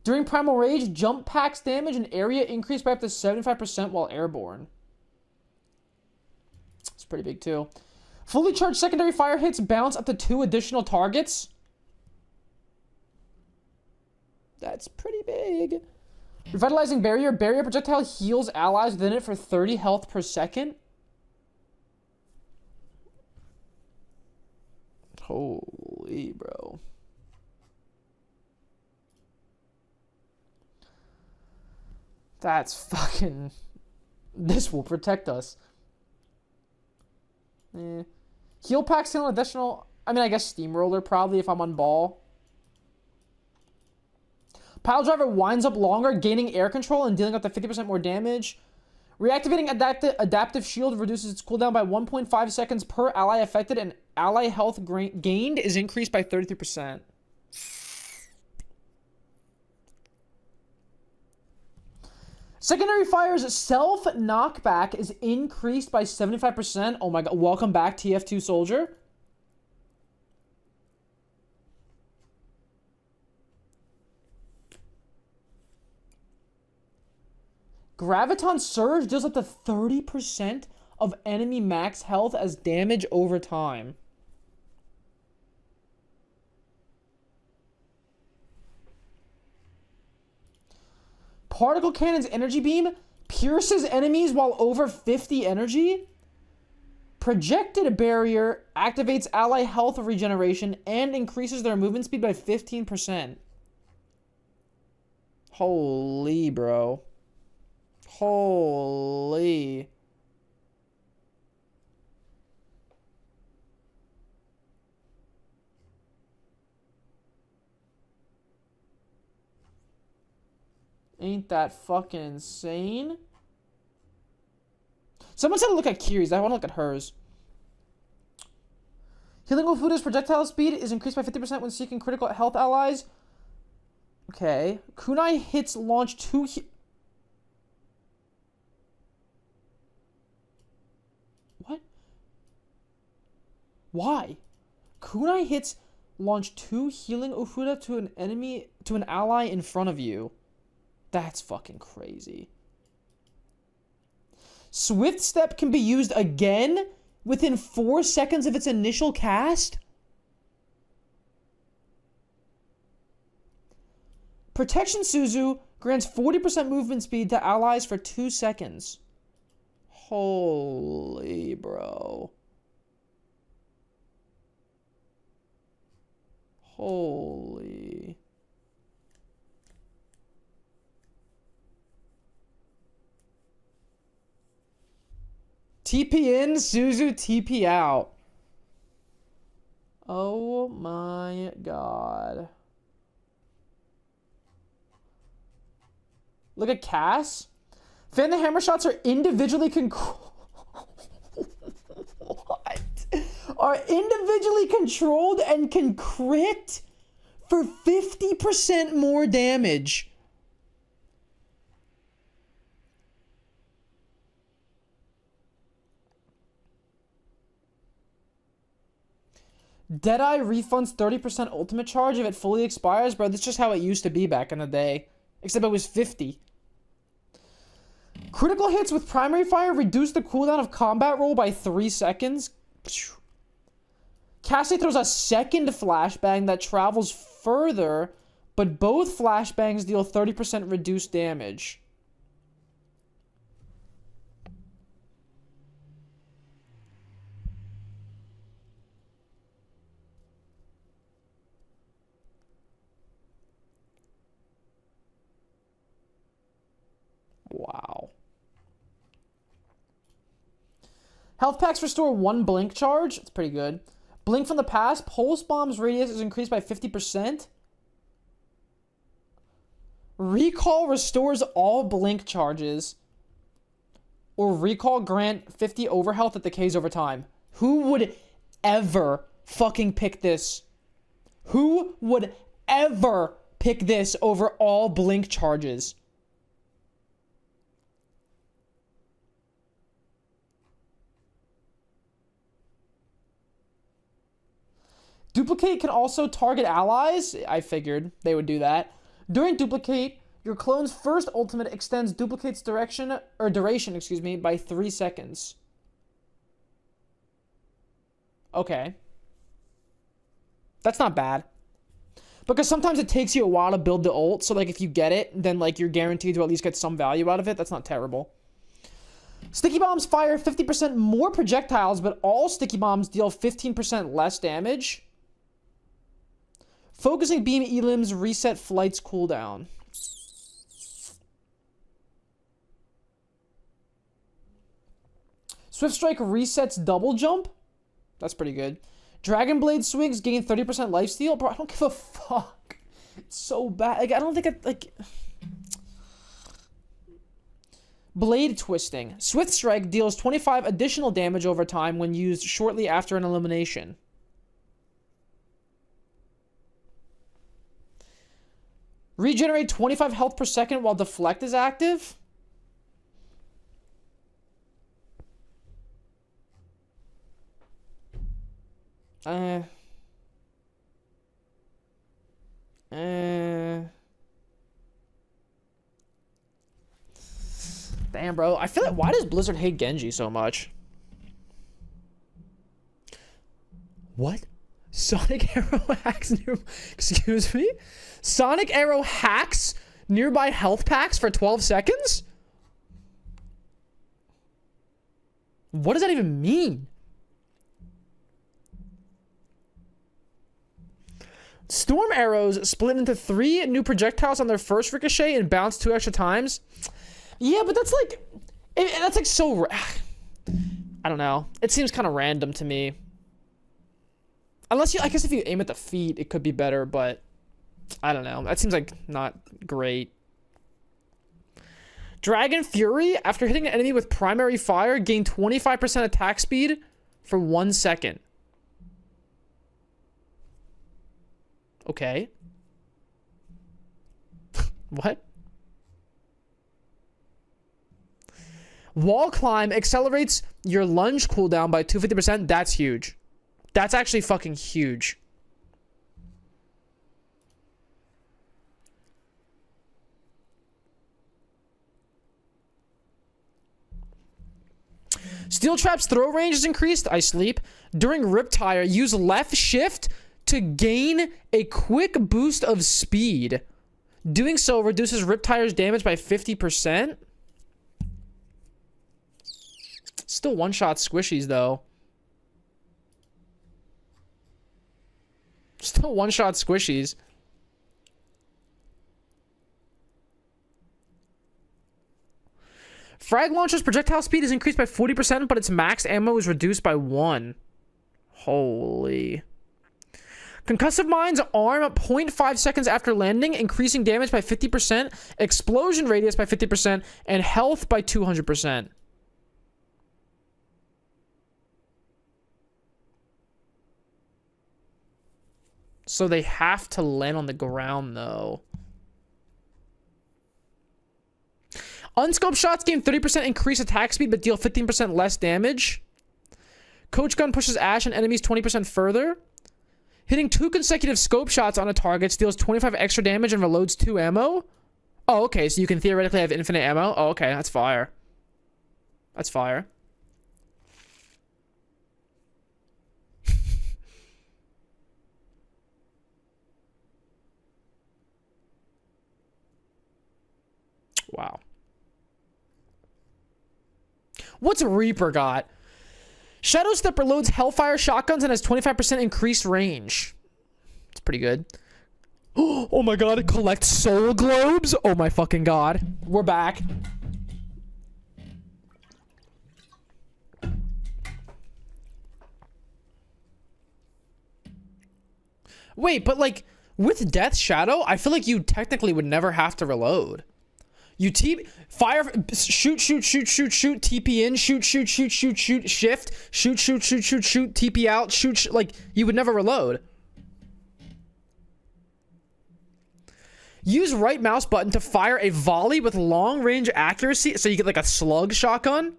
During Primal Rage, jump packs damage and area increase by up to 75% while airborne. It's pretty big too. Fully charged secondary fire hits bounce up to 2 additional targets. That's pretty big. Revitalizing barrier. Barrier projectile heals allies within it for 30 health per second. Holy, bro. That's fucking... This will protect us. Heal packs heal additional... I mean, I guess Steamroller probably if I'm on ball. Pile Driver winds up longer, gaining air control and dealing up to 50% more damage. Reactivating Adaptive Shield reduces its cooldown by 1.5 seconds per ally affected, and ally health gained is increased by 33%. Secondary Fire's self-knockback is increased by 75%. Oh my god, welcome back, TF2 Soldier. Graviton Surge deals up to 30% of enemy max health as damage over time. Particle Cannon's Energy Beam pierces enemies while over 50 energy. Projected Barrier activates ally health regeneration and increases their movement speed by 15%. Holy, bro. Holy. Ain't that fucking insane? Someone said to look at Kiri's. I want to look at hers. Healing Ofuda's projectile speed is increased by 50% when seeking critical health allies. Okay. Kunai hits launch 2... What? Why? Kunai hits launch 2 healing Ofuda to an enemy, to an ally in front of you. That's fucking crazy. Swift Step can be used again within 4 seconds of its initial cast? Protection Suzu grants 40% movement speed to allies for 2 seconds. Holy, bro. Holy. TP in, Suzu, TP out. Oh my god. Look at Cass. Fan the hammer shots are individually what? Are individually controlled and can crit for 50% more damage. Deadeye refunds 30% ultimate charge if it fully expires. Bro, that's just how it used to be back in the day. Except it was 50. Critical hits with primary fire reduce the cooldown of combat roll by 3 seconds. Cassie throws a second flashbang that travels further, but both flashbangs deal 30% reduced damage. Wow. Health packs restore 1 blink charge. That's pretty good. Blink from the past. Pulse bomb's radius is increased by 50%. Recall restores all blink charges. Or recall grant 50 overhealth that decays over time. Who would ever fucking pick this? Who would ever pick this over all blink charges? Duplicate can also target allies. I figured they would do that. During Duplicate, your clone's first ultimate extends Duplicate's duration by 3 seconds. Okay. That's not bad. Because sometimes it takes you a while to build the ult, so like if you get it, then like you're guaranteed to at least get some value out of it. That's not terrible. Sticky bombs fire 50% more projectiles, but all sticky bombs deal 15% less damage. Focusing beam elims reset flight's cooldown. Swift Strike resets double jump. That's pretty good. Dragon Blade swings gain 30% lifesteal. Bro, I don't give a fuck. It's so bad. Like, I don't think it, like... Blade Twisting. Swift Strike deals 25 additional damage over time when used shortly after an elimination. Regenerate 25 health per second while Deflect is active. Damn, bro. I feel like, why does Blizzard hate Genji so much? What? Sonic Arrow hacks near... Excuse me? Sonic Arrow hacks nearby health packs for 12 seconds? What does that even mean? Storm arrows split into 3 new projectiles on their first ricochet and bounce 2 extra times. Yeah, but that's like... that's like so... I don't know. It seems kind of random to me. Unless you... I guess if you aim at the feet, it could be better, but... I don't know. That seems like not great. Dragon Fury, after hitting an enemy with primary fire, gain 25% attack speed for 1 second. Okay. What? Wall climb accelerates your lunge cooldown by 250%. That's huge. That's actually fucking huge. Steel Trap's throw range is increased. I sleep. During Riptire, use left shift to gain a quick boost of speed. Doing so reduces Riptire's damage by 50%. Still one-shot squishies, though. Still one-shot squishies. Frag Launcher's projectile speed is increased by 40%, but its max ammo is reduced by 1. Holy. Concussive Mines arm 0.5 seconds after landing, increasing damage by 50%, explosion radius by 50%, and health by 200%. So they have to land on the ground, though. Unscoped shots gain 30% increased attack speed, but deal 15% less damage. Coach Gun pushes Ash and enemies 20% further. Hitting 2 consecutive scope shots on a target deals 25 extra damage and reloads 2 ammo. Oh, okay, so you can theoretically have infinite ammo. Oh, okay, that's fire. That's fire. Wow. What's Reaper got? Shadow Stepper loads Hellfire shotguns and has 25% increased range. It's pretty good. Oh my god, it collects soul globes? Oh my fucking god. We're back. Wait, but like, with Death Shadow, I feel like you technically would never have to reload. You fire, shoot, TP in, shoot, shift, shoot, TP out, shoot, like, you would never reload. Use right mouse button to fire a volley with long range accuracy, so you get like a slug shotgun.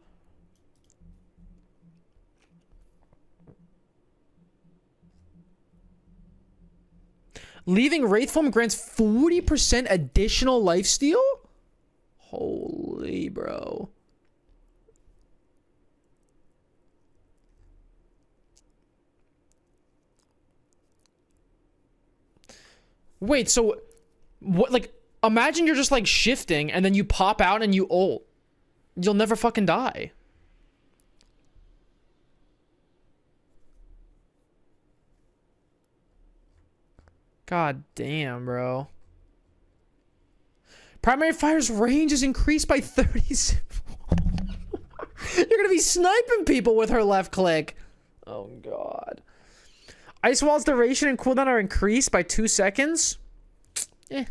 Leaving Wraithform grants 40% additional lifesteal? Holy bro. Wait, so what, like, imagine you're just like shifting and then you pop out and you ult. You'll never fucking die. God damn, bro. Primary fire's range is increased by 30. You're gonna be sniping people with her left click. Oh god. Ice Wall's duration and cooldown are increased by 2 seconds. Eh.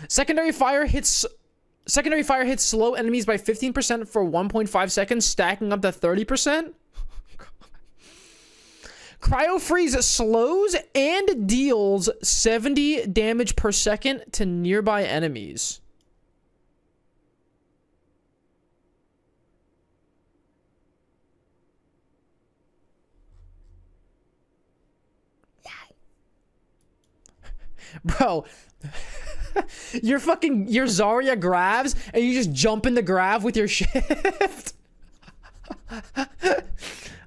Secondary fire hits slow enemies by 15% for 1.5 seconds, stacking up to 30%. Cryo Freeze slows and deals 70 damage per second to nearby enemies. Wow. Bro, your Zarya grabs and you just jump in the grab with your shift.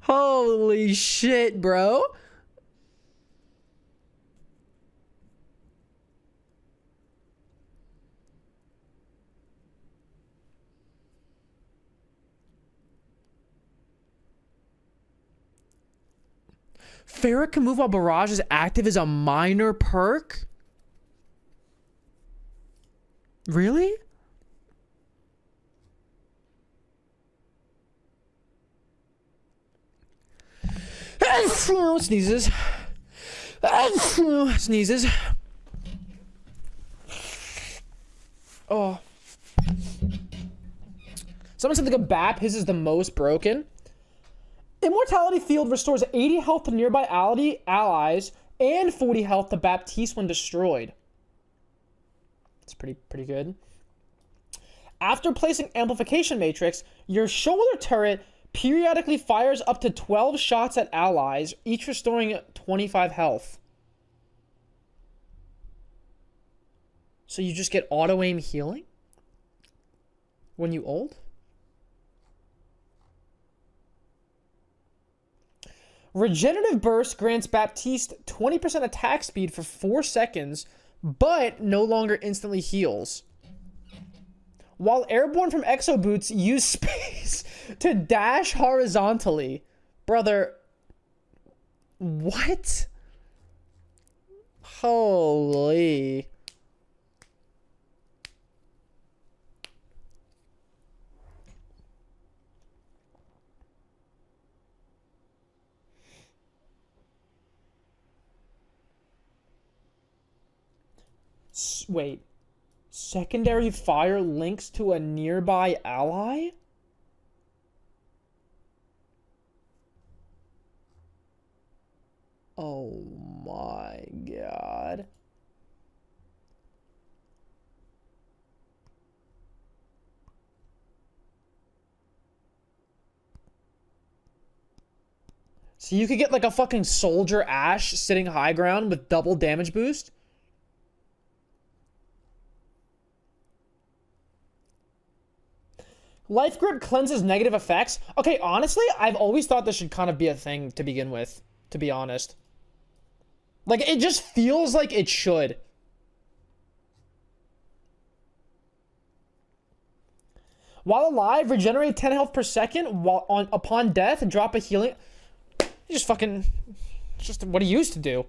Holy shit, bro. Freya can move while Barrage is active as a minor perk? Really? Sneezes. Sneezes. Oh. Someone said the BAP, his is the most broken. Immortality Field restores 80 health to nearby allies and 40 health to Baptiste when destroyed. It's pretty good. After placing Amplification Matrix, your shoulder turret periodically fires up to 12 shots at allies, each restoring 25 health. So you just get auto-aim healing? When you ult? Regenerative Burst grants Baptiste 20% attack speed for 4 seconds, but no longer instantly heals. While airborne from Exo Boots, use space to dash horizontally. Brother, what? Holy. Wait. Secondary fire links to a nearby ally? Oh my god. So you could get like a fucking soldier Ash sitting high ground with double damage boost? Life Grip cleanses negative effects. Okay, honestly, I've always thought this should kind of be a thing to begin with, to be honest. Like, it just feels like it should. While alive, regenerate 10 health per second. Upon death, drop a healing... Just fucking... Just what he used to do.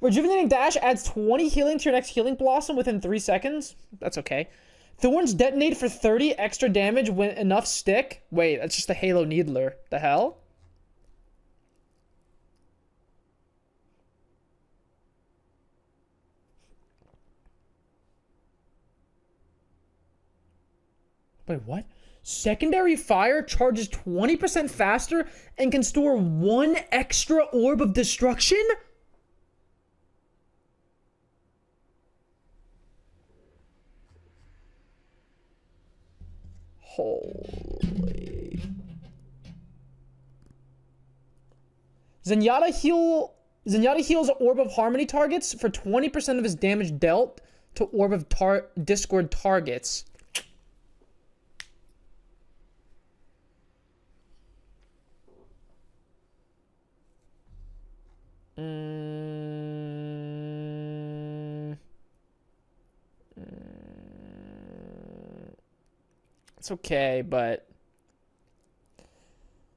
Rejuvenating Dash adds 20 healing to your next healing blossom within 3 seconds. That's okay. Thorns detonate for 30 extra damage when enough stick. Wait, that's just a Halo Needler. The hell? Wait, what? Secondary fire charges 20% faster and can store 1 extra orb of destruction? Holy. Zenyatta heals Orb of Harmony targets for 20% of his damage dealt to Orb of Discord targets. It's okay, but...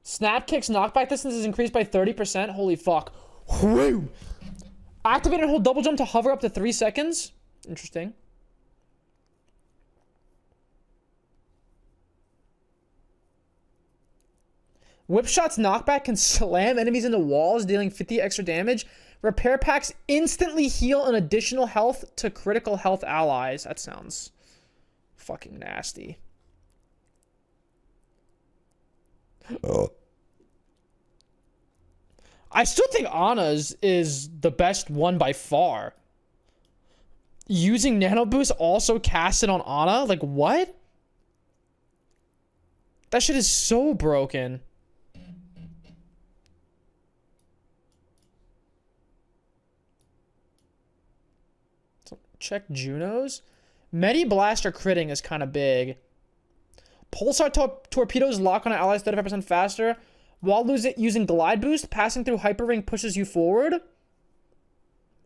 Snap Kick's knockback distance is increased by 30%. Holy fuck. Whew. Activate and hold double jump to hover up to 3 seconds. Interesting. Whipshot's knockback can slam enemies into walls, dealing 50 extra damage. Repair packs instantly heal an additional health to critical health allies. That sounds fucking nasty. I still think Ana's is the best one by far. Using Nano Boost also casted on Ana? Like, what? That shit is so broken. So check Juno's. Medi Blaster critting is kind of big. Pulsar torpedoes lock on an ally 35% faster. While using Glide Boost, passing through Hyper Ring pushes you forward.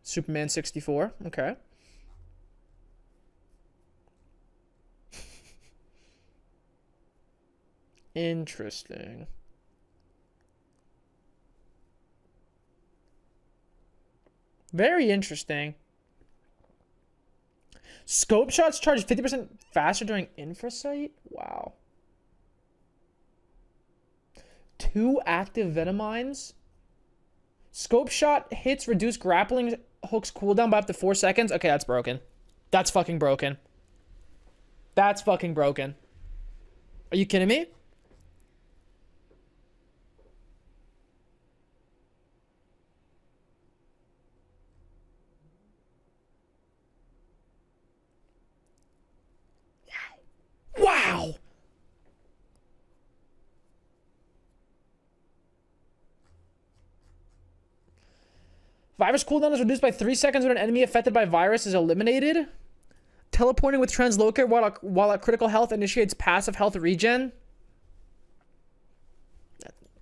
Superman 64. Okay. Interesting. Very interesting. Scope shots charge 50% faster during Infrasight? Wow. 2 active Venom Mines. Scope shot hits reduce grappling hooks cooldown by up to 4 seconds. Okay, that's broken. That's fucking broken. That's fucking broken. Are you kidding me? Wow! Virus cooldown is reduced by 3 seconds when an enemy affected by virus is eliminated. Teleporting with Translocate while at critical health initiates passive health regen.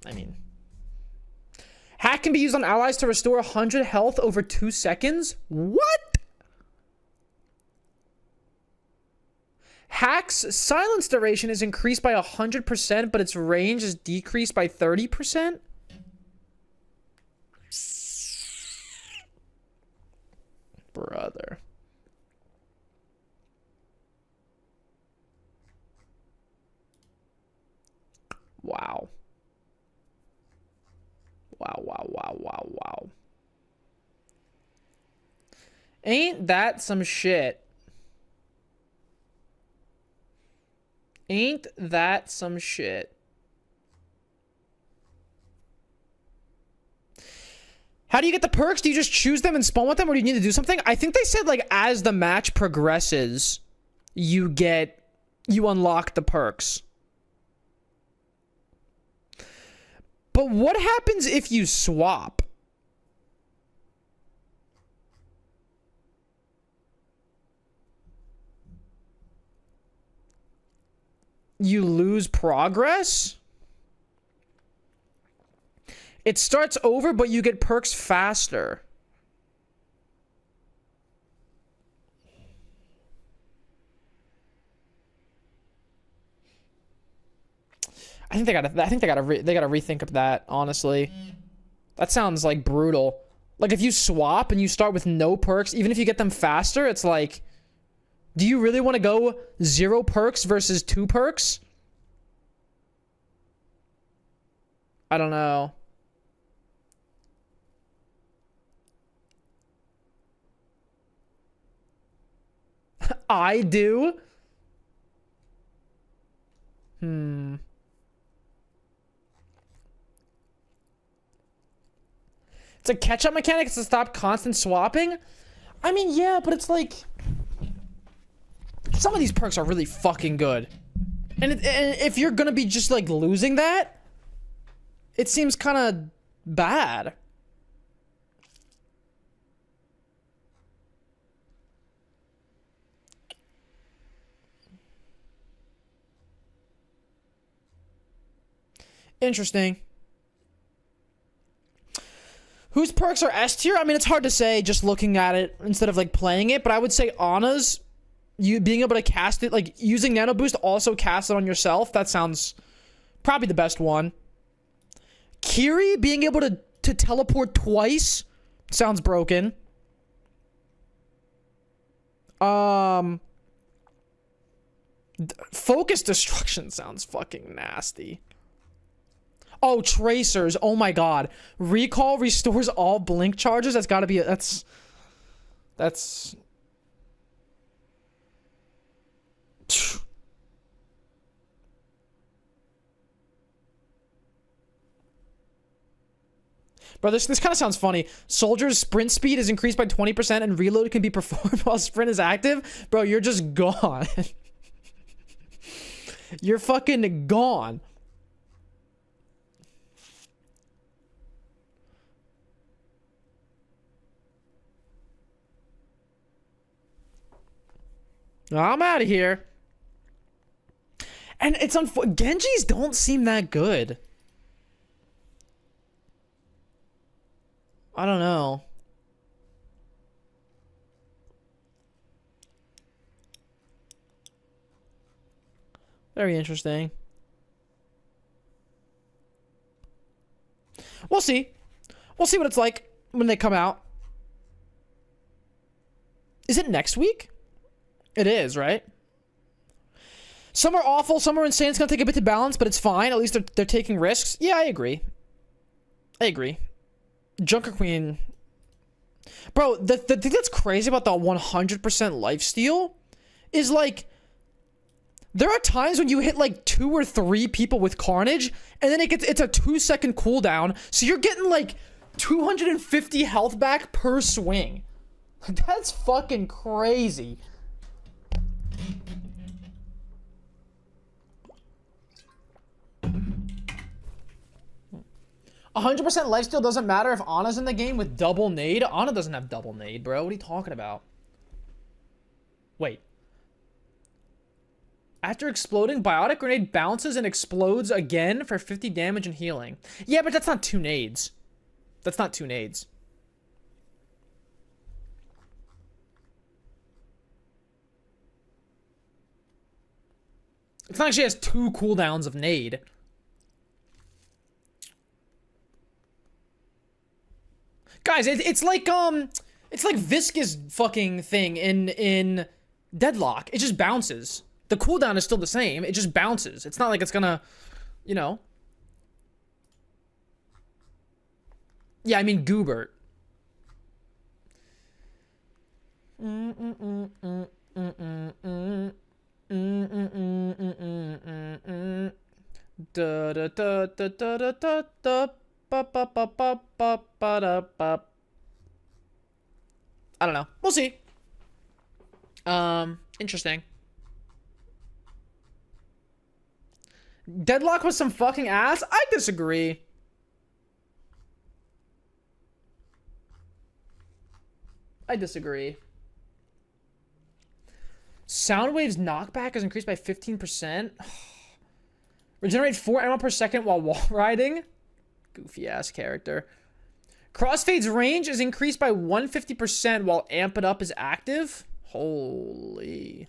I mean... Hack can be used on allies to restore 100 health over 2 seconds? What? Hack's silence duration is increased by 100%, but its range is decreased by 30%? Brother. Wow. Wow. Ain't that some shit? Ain't that some shit? How do you get the perks? Do you just choose them and spawn with them, or do you need to do something? I think they said, like, as the match progresses, you unlock the perks. But what happens if you swap? You lose progress? It starts over, but you get perks faster. I think they gotta rethink of that, honestly. That sounds like brutal. Like, if you swap and you start with no perks, even if you get them faster, it's like, do you really want to go 0 perks versus 2 perks? I don't know. I do? It's a catch-up mechanic to stop constant swapping? I mean, yeah, but it's like... Some of these perks are really fucking good. And if you're gonna be just, like, losing that, it seems kind of bad. Interesting. Whose perks are S tier? I mean, it's hard to say just looking at it instead of, like, playing it, but I would say Anna's, you being able to cast it, like, using Nano Boost, also cast it on yourself, that sounds probably the best one. Kiri being able to teleport twice sounds broken. Focus Destruction sounds fucking nasty. Oh, Tracers. Oh my god. Recall restores all blink charges. That's gotta be... That's... Bro, this kind of sounds funny. Soldier's sprint speed is increased by 20% and reload can be performed while sprint is active. Bro, you're just gone. You're fucking gone. I'm out of here. And it's Genjis don't seem that good. I don't know. Very interesting. We'll see. We'll see what it's like when they come out. Is it next week? It is, right? Some are awful, some are insane. It's gonna take a bit to balance, but it's fine. At least they're taking risks. Yeah, I agree. I agree. Junker Queen. Bro, the thing that's crazy about the 100% lifesteal is, like, there are times when you hit, like, 2 or 3 people with Carnage, and then it's a 2-second cooldown, so you're getting, like, 250 health back per swing. That's fucking crazy. "100% lifesteal doesn't matter if Ana's in the game with double nade." Ana doesn't have double nade, bro. What are you talking about? Wait. After exploding, Biotic Grenade bounces and explodes again for 50 damage and healing. Yeah, but that's not 2 nades. That's not 2 nades. It's not like she has 2 cooldowns of nade. Guys, it's like Visca's fucking thing in Deadlock. It just bounces. The cooldown is still the same. It just bounces. It's not like it's gonna, you know. Yeah, I mean Goobert. Da da da da da da da da ba ba ba ba ba ba da ba. I don't know. We'll see. Interesting. Deadlock was some fucking ass? I disagree. I disagree. Soundwave's knockback is increased by 15%. Regenerate 4 ammo per second while wall riding. Goofy ass character. Crossfade's range is increased by 150% while Amp It Up is active. Holy.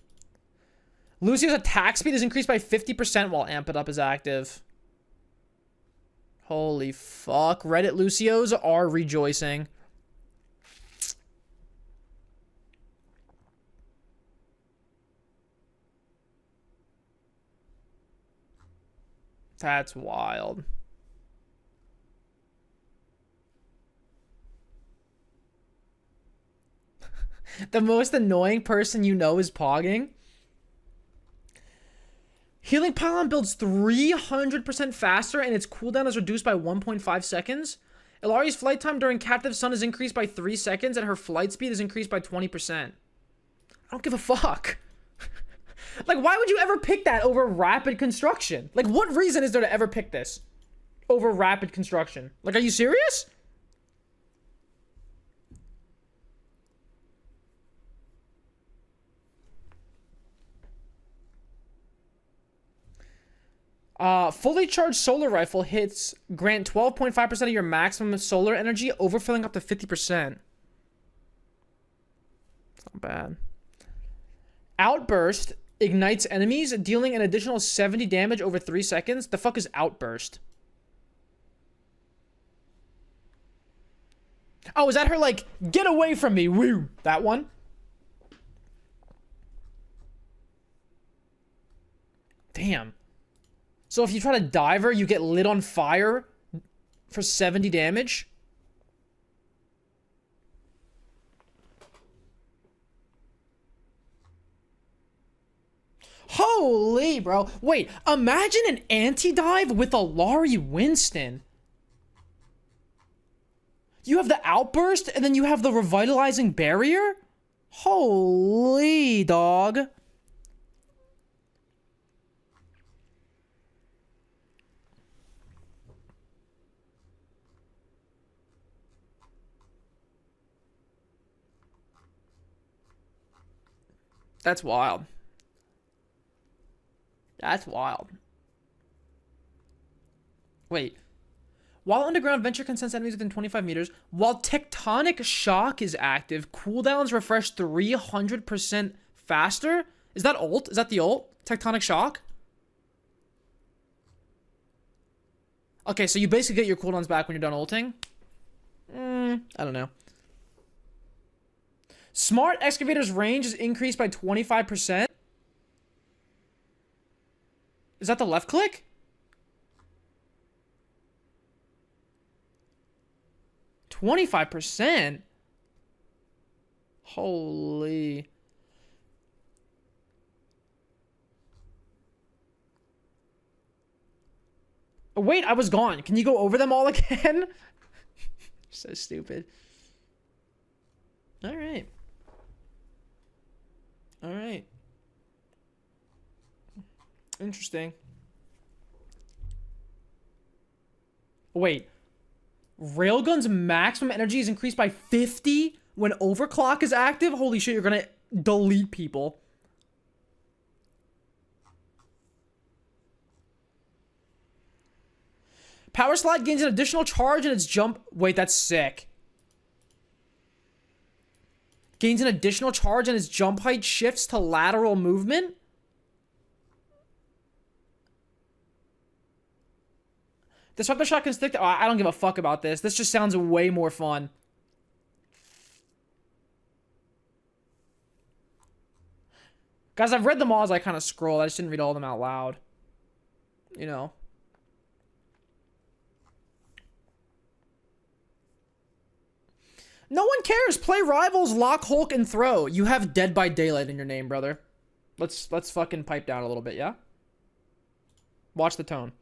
Lucio's attack speed is increased by 50% while Amp It Up is active. Holy fuck. Reddit Lucios are rejoicing. That's wild. The most annoying person you know is Pogging. Healing Pylon builds 300% faster and its cooldown is reduced by 1.5 seconds. Ilari's flight time during Captive Sun is increased by 3 seconds and her flight speed is increased by 20%. I don't give a fuck. Like, why would you ever pick that over rapid construction? Like, what reason is there to ever pick this over rapid construction? Like, are you serious? Fully charged solar rifle hits grant 12.5% of your maximum solar energy, overfilling up to 50%. It's not bad. Outburst ignites enemies, dealing an additional 70 damage over 3 seconds. The fuck is Outburst? Oh, is that her, like, get away from me, woo? That one? Damn. So if you try to dive her, you get lit on fire for 70 damage? Holy, bro. Wait, imagine an anti-dive with a Laurie Winston. You have the outburst, and then you have the revitalizing barrier? Holy, dog. That's wild. That's wild. Wait. While underground, Venture can sense enemies within 25 meters. While Tectonic Shock is active, cooldowns refresh 300% faster. Is that ult? Is that the ult? Tectonic Shock? Okay, so you basically get your cooldowns back when you're done ulting? I don't know. Smart Excavator's range is increased by 25%. Is that the left click? %. Holy. Oh, wait, I was gone. Can you go over them all again? So stupid. All right. All right. Interesting. Wait. Railgun's maximum energy is increased by 50 when overclock is active? Holy shit, you're gonna delete people. Power Slide gains an additional charge in its jump. Wait, that's sick. Gains an additional charge and its jump height shifts to lateral movement? The swiper shot can stick to... Oh, I don't give a fuck about this. This just sounds way more fun. Guys, I've read them all as I kind of scroll. I just didn't read all of them out loud. You know. No one cares. Play Rivals, Lock, Hulk, and Throw. You have Dead by Daylight in your name, brother. Let's fucking pipe down a little bit, yeah? Watch the tone.